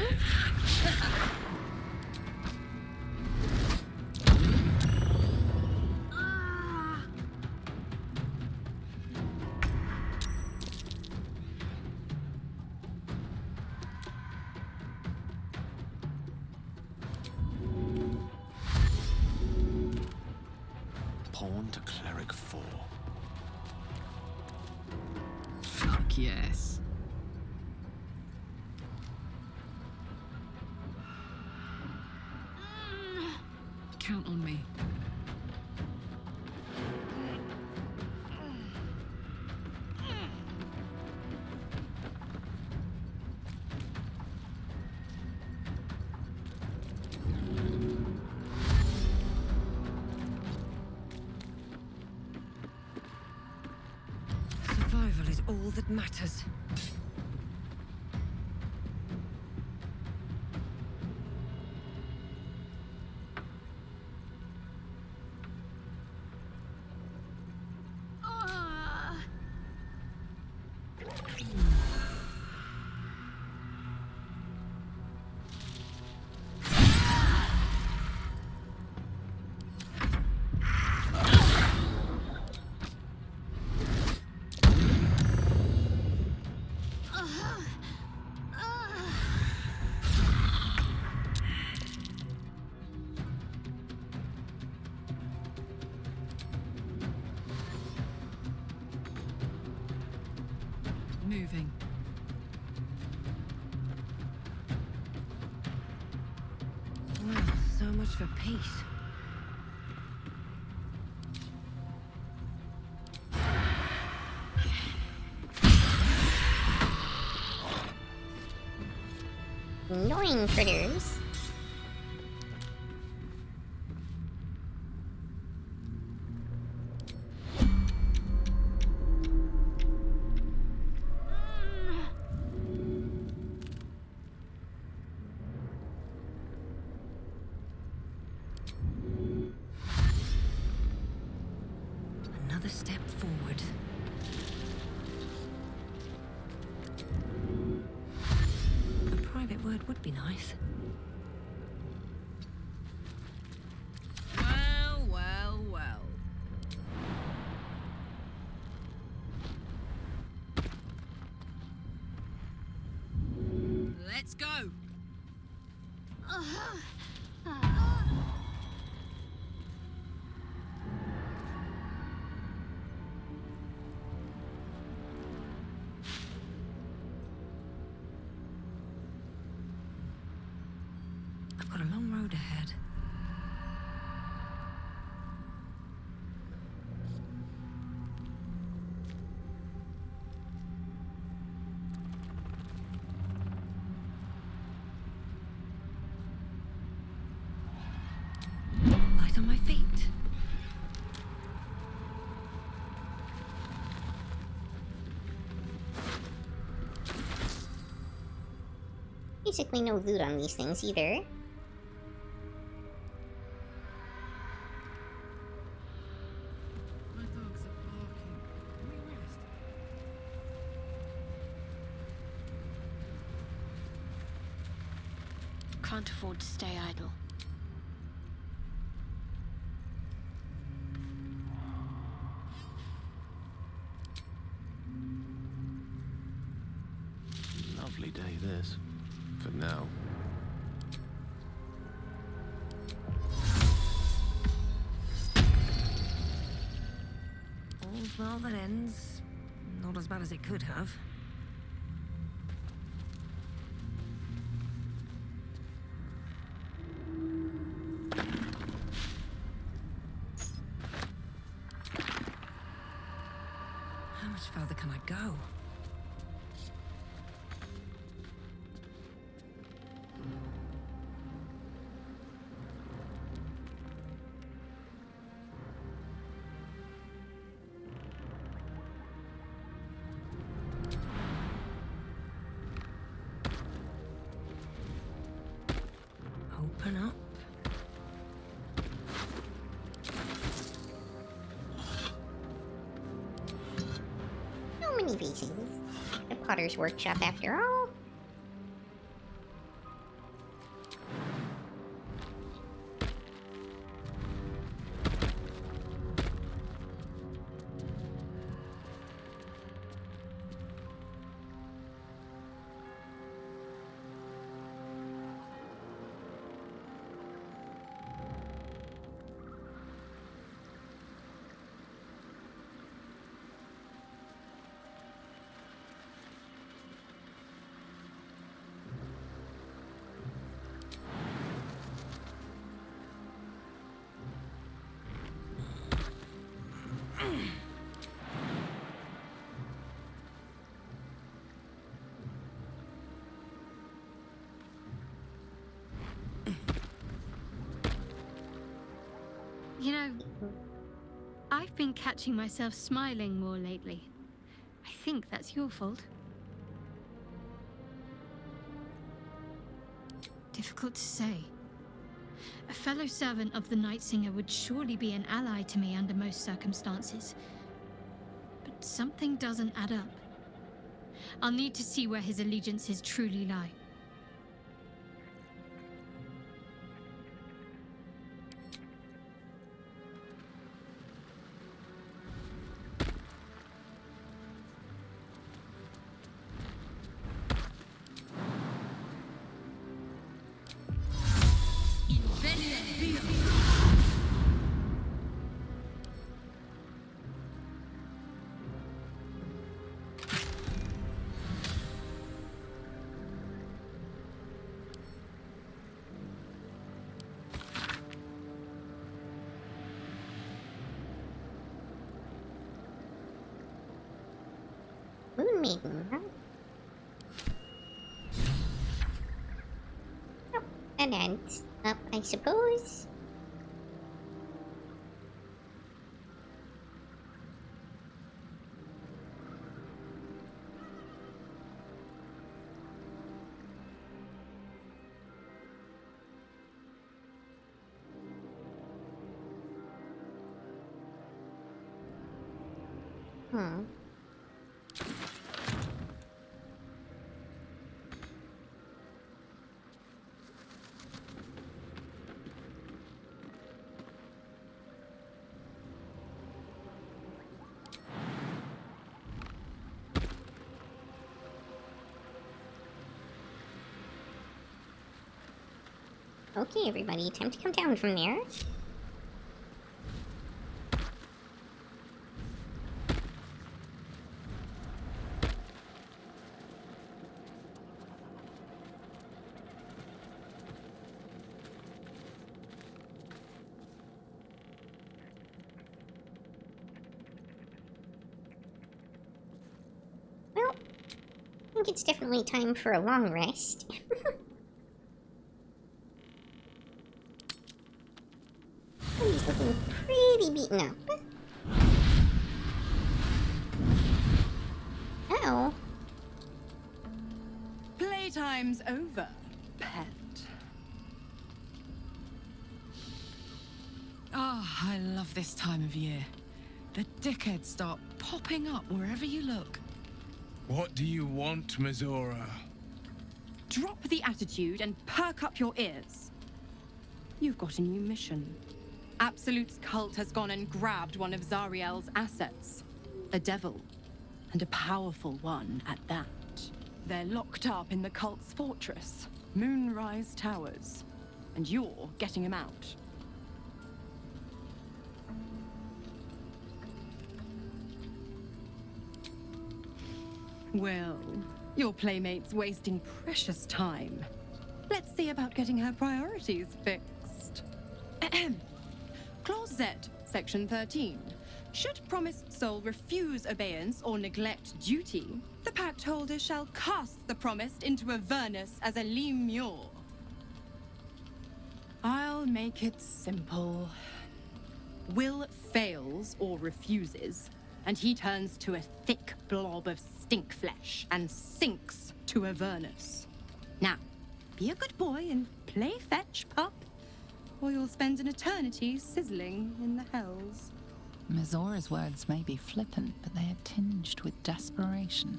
Pawn to Cleric 4. Fuck yes. Count on me. Survival is all that matters. Moving. Well, so much for peace. Annoying critters. Another step forward. A private word would be nice. Well, well, well. Let's go. I've got a long road ahead. Light on my feet. Basically no loot on these things either. My dogs are barking. Can we rest? can't afford to stay idle. Lovely day, this. For now. All's well that ends. Not as bad as it could have. How much further can I go? Open up. So many pieces. The Potter's Workshop after all. You know, I've been catching myself smiling more lately. I think that's your fault. Difficult to say. A fellow servant of the Night Singer would surely be an ally to me under most circumstances. But something doesn't add up. I'll need to see where his allegiances truly lie. Moon Maiden, huh? Oh, an ant up, I suppose. Okay, everybody, time to come down from there. Well, I think it's definitely time for a long rest. He's looking pretty beaten up. Uh-oh. Playtime's over, pet. Oh, I love this time of year. The dickheads start popping up wherever you look. What do you want, Mizora? drop the attitude and perk up your ears. You've got a new mission. Absolute's cult has gone and grabbed one of Zariel's assets. A devil, and a powerful one at that. They're locked up in the cult's fortress, Moonrise Towers, and you're getting him out. Well, your playmate's wasting precious time. Let's see about getting her priorities fixed. Clause Z, Section 13. Should promised soul refuse abeyance or neglect duty, the pact holder shall cast the promised into Avernus as a lemure. I'll make it simple. Will fails or refuses, and he turns to a thick blob of stink flesh and sinks to Avernus. Now, be a good boy and play fetch, pup, or you'll spend an eternity sizzling in the hells. Mizora's words may be flippant, but they are tinged with desperation.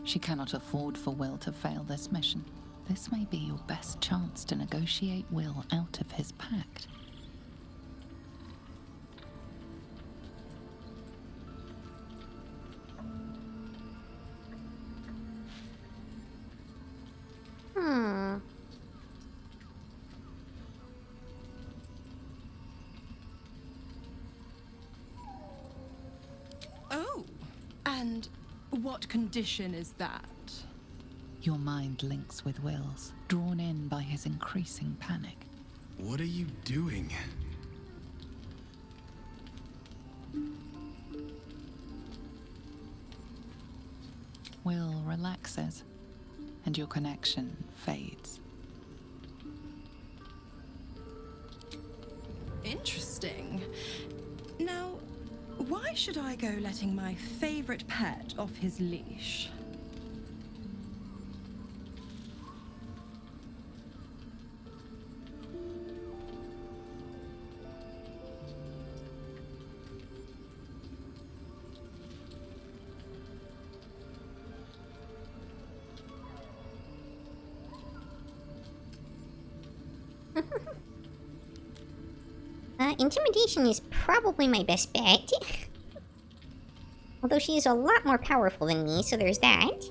She cannot afford for Will to fail this mission. This may be your best chance to negotiate Will out of his pact. Oh, and what condition is that? Your mind links with Will's, drawn in by his increasing panic. What are you doing? Will relaxes, and your connection fades. Interesting. Now, why should I go letting my favorite pet off his leash? Intimidation is probably my best bet. Although she is a lot more powerful than me, so there's that.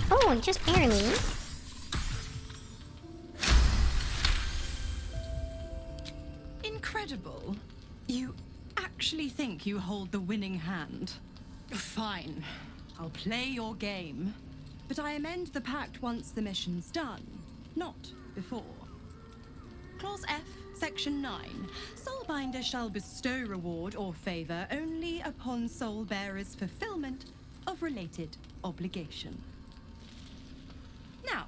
Oh, just barely. Incredible. You actually think you hold the winning hand? Fine. I'll play your game. But I amend the pact once the mission's done, not before. Clause F, Section 9. Soulbinder shall bestow reward or favor only upon soul-bearer's fulfillment of related obligation. Now,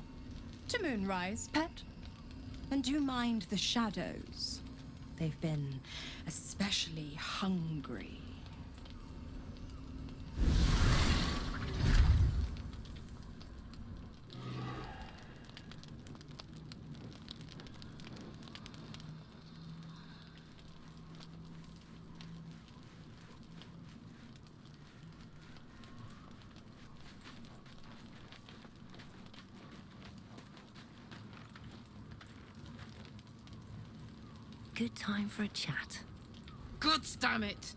to Moonrise, pet. And do mind the shadows. They've been especially hungry. Good time for a chat. God damn it!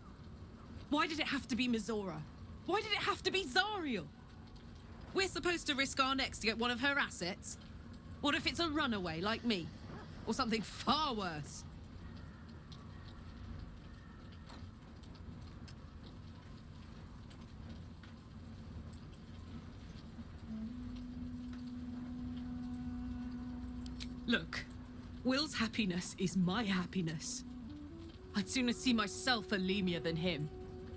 Why did it have to be Mizora? Why did it have to be Zariel? We're supposed to risk our necks to get one of her assets? What if it's a runaway like me? Or something far worse? Look, Will's happiness is my happiness. I'd sooner see myself a Lemia than him.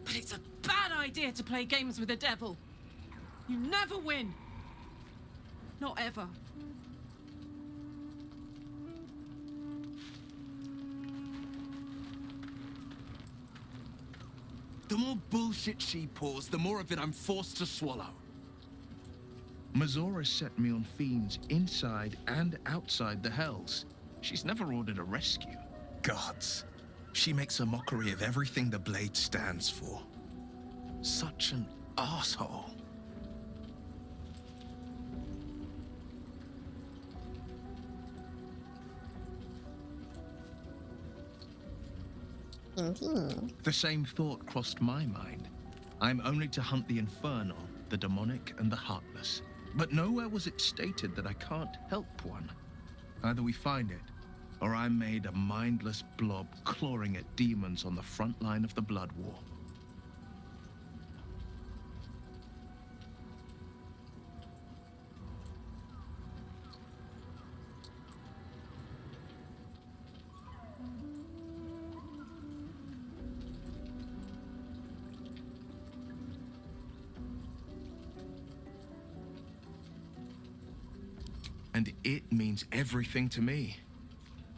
But it's a bad idea to play games with the devil. You never win. Not ever. The more bullshit she pours, the more of it I'm forced to swallow. Mizora set me on fiends inside and outside the Hells. She's never ordered a rescue. Gods. She makes a mockery of everything the blade stands for. Such an asshole. Indeed. The same thought crossed my mind. I'm only to hunt the infernal, the demonic, and the heartless. But nowhere was it stated that I can't help one. Either we find it, or I'm made a mindless blob clawing at demons on the front line of the blood war. And it means everything to me.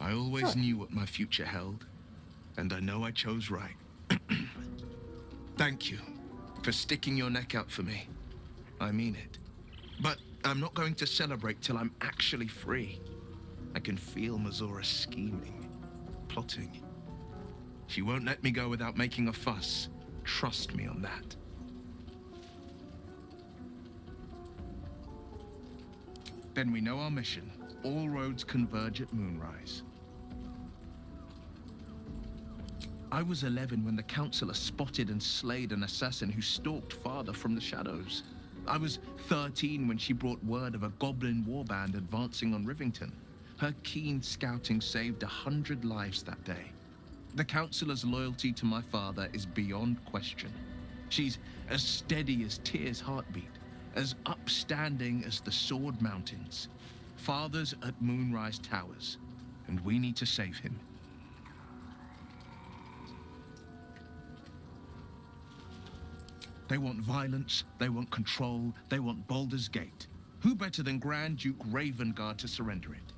I always knew what my future held, and I know I chose right. Thank you for sticking your neck out for me. I mean it. But I'm not going to celebrate till I'm actually free. I can feel Mazora scheming, plotting. She won't let me go without making a fuss. Trust me on that. Then we know our mission. All roads converge at moonrise. I was 11 when the Councillor spotted and slayed an assassin who stalked Father from the shadows. I was 13 when she brought word of a goblin warband advancing on Rivington. Her keen scouting saved 100 lives that day. The Councillor's loyalty to my father is beyond question. She's as steady as Tyr's heartbeat, as upstanding as the Sword Mountains. Father's at Moonrise Towers, and we need to save him. They want violence, they want control, they want Baldurs Gate. Who better than Grand Duke Ravengard to surrender it?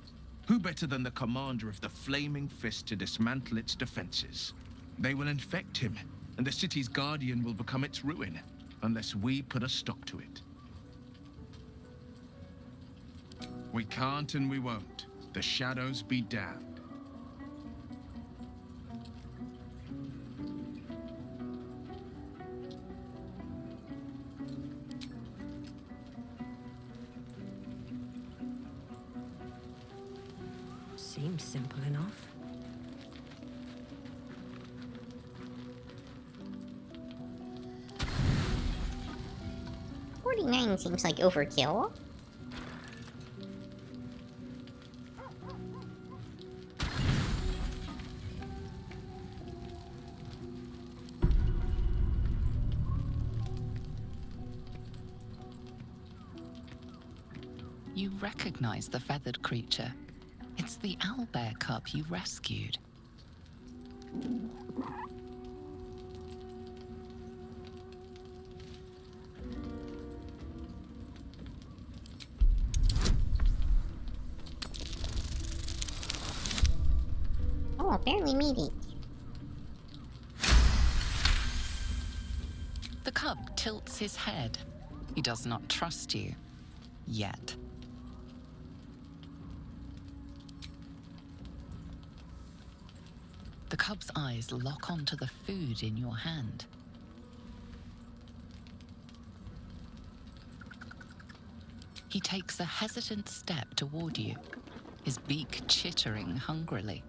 Who better than the commander of the Flaming Fist to dismantle its defenses? They will infect him, and the city's guardian will become its ruin, unless we put a stop to it. We can't and we won't. The shadows be damned. Seems simple enough. $49 seems like overkill. You recognize the feathered creature. It's the owlbear cub you rescued. Oh, barely made it. The cub tilts his head. He does not trust you. Yet. The cub's eyes lock onto the food in your hand. He takes a hesitant step toward you, his beak chittering hungrily.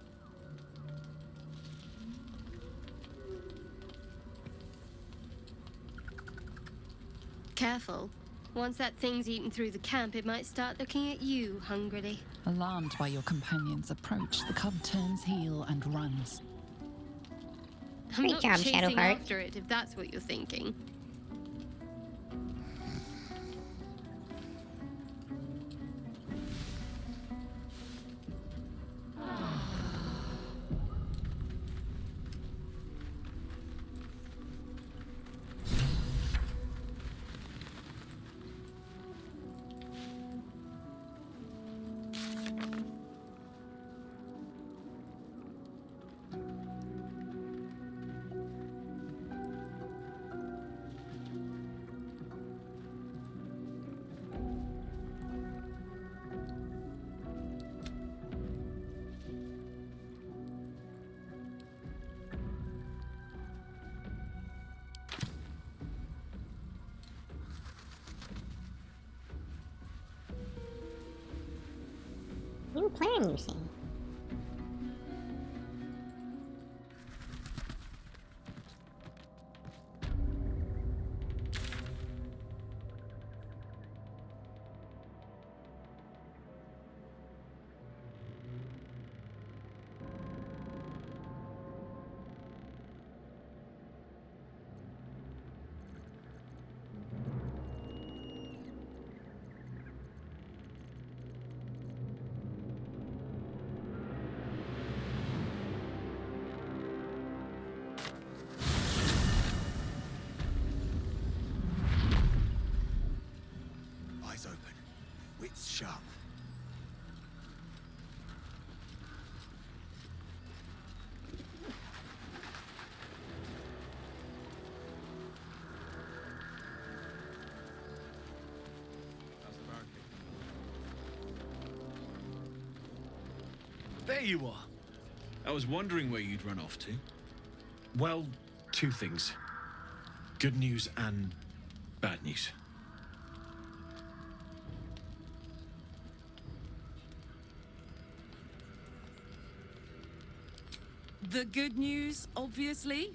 Careful. Once that thing's eaten through the camp, it might start looking at you hungrily. Alarmed by your companion's approach, the cub turns heel and runs. I'm Great not job, chasing Shadowheart. after it, if that's what you're thinking. plan you say? Eyes open. Wits sharp. There you are. I was wondering where you'd run off to. Well, two things. Good news and bad news. The good news, obviously.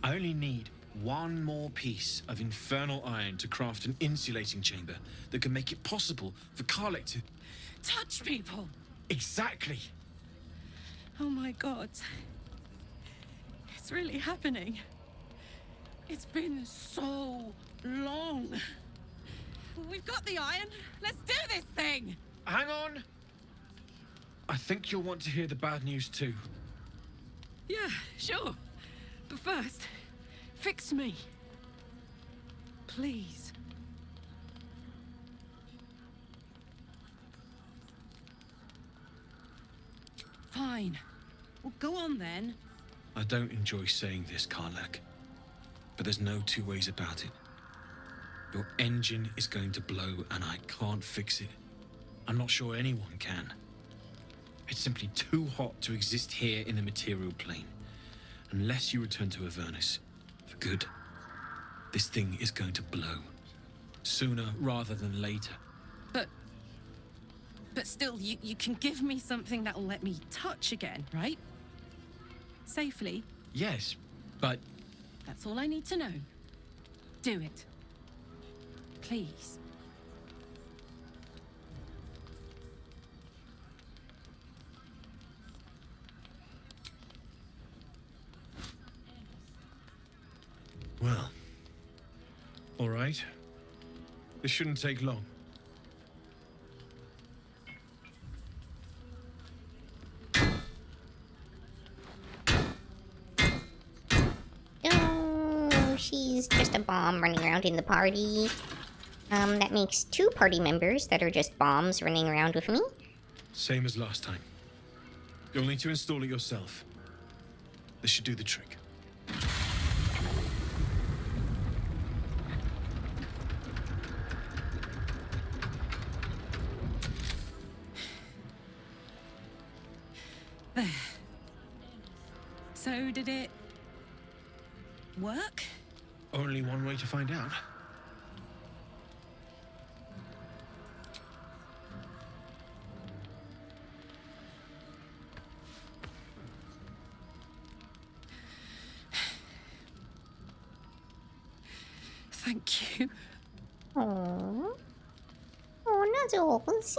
I only need one more piece of infernal iron to craft an insulating chamber that can make it possible for Karlek to... Touch people! Exactly! Oh my god. It's really happening. It's been so long. We've got the iron. Let's do this thing! Hang on! I think you'll want to hear the bad news too. Yeah, sure. But first, fix me. Please. Fine. Well, go on then. I don't enjoy saying this, Karlek, but there's no two ways about it. Your engine is going to blow and I can't fix it. I'm not sure anyone can. It's simply too hot to exist here in the material plane. Unless you return to Avernus for good, this thing is going to blow. Sooner rather than later. But still, you can give me something that'll let me touch again, right? Safely. Yes, but... That's all I need to know. Do it. Please. Well, all right. This shouldn't take long. Oh, she's just a bomb running around in the party. That makes 2 party members that are just bombs running around with me. Same as last time. You'll need to install it yourself. This should do the trick. There. So did it work? Only one way to find out. Thank you. Aww. Oh, Nuzzles.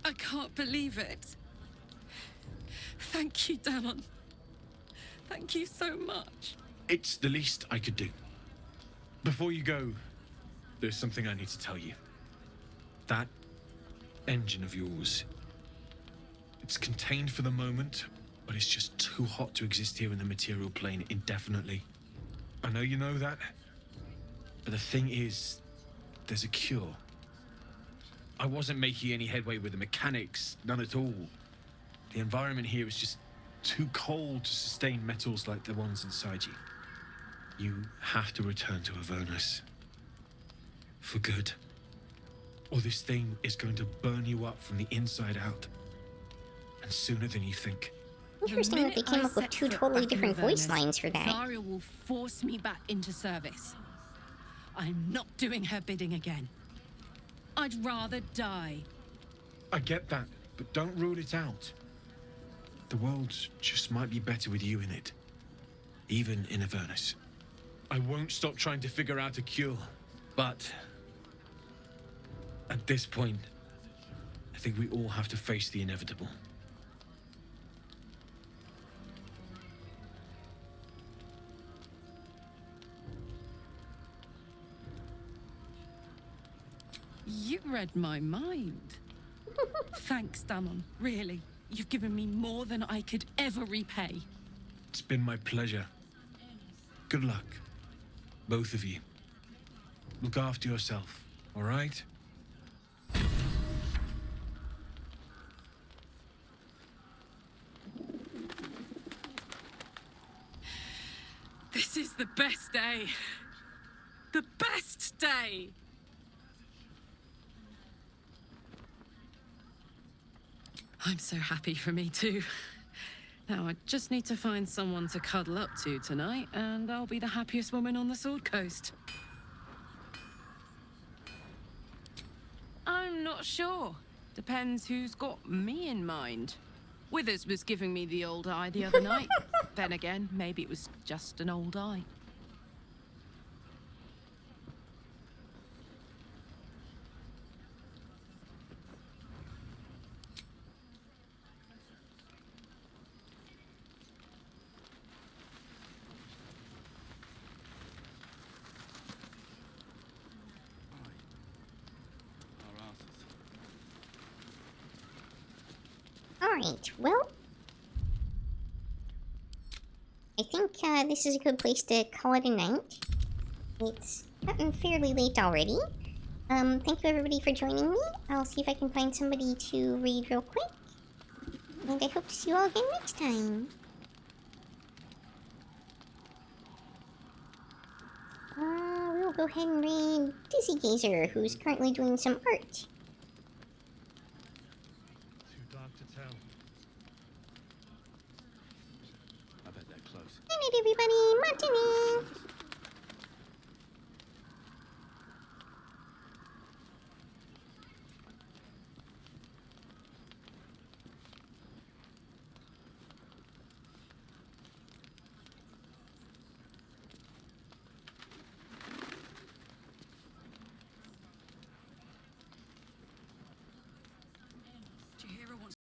I can't believe it. Thank you, Danon. Thank you so much. It's the least I could do. Before you go, there's something I need to tell you. That engine of yours, it's contained for the moment, but it's just too hot to exist here in the material plane indefinitely. I know you know that, but the thing is, there's a cure. I wasn't making any headway with the mechanics, none at all. The environment here is just too cold to sustain metals like the ones inside you. You have to return to Avernus. For good. Or this thing is going to burn you up from the inside out. And sooner than you think. Interesting that they came up with 2 totally different voice lines for that. Zarya will force me back into service. I'm not doing her bidding again. I'd rather die. I get that, but don't rule it out. The world just might be better with you in it. Even in Avernus. I won't stop trying to figure out a cure, but at this point, I think we all have to face the inevitable. You read my mind. Thanks, Damon. Really. You've given me more than I could ever repay. It's been my pleasure. Good luck, both of you. Look after yourself, all right? This is the best day. The best day! I'm so happy for me too. Now I just need to find someone to cuddle up to tonight, and I'll be the happiest woman on the Sword Coast. I'm not sure. Depends who's got me in mind. Withers was giving me the old eye the other night. Then again, maybe it was just an old eye. Alright, well, I think this is a good place to call it a night. It's gotten fairly late already. Thank you everybody for joining me. I'll see if I can find somebody to read real quick. And I hope to see you all again next time. We'll go ahead and read Dizzy Gazer, who's currently doing some art. Too dark to tell. I bet they're close. Good night, everybody. Martini!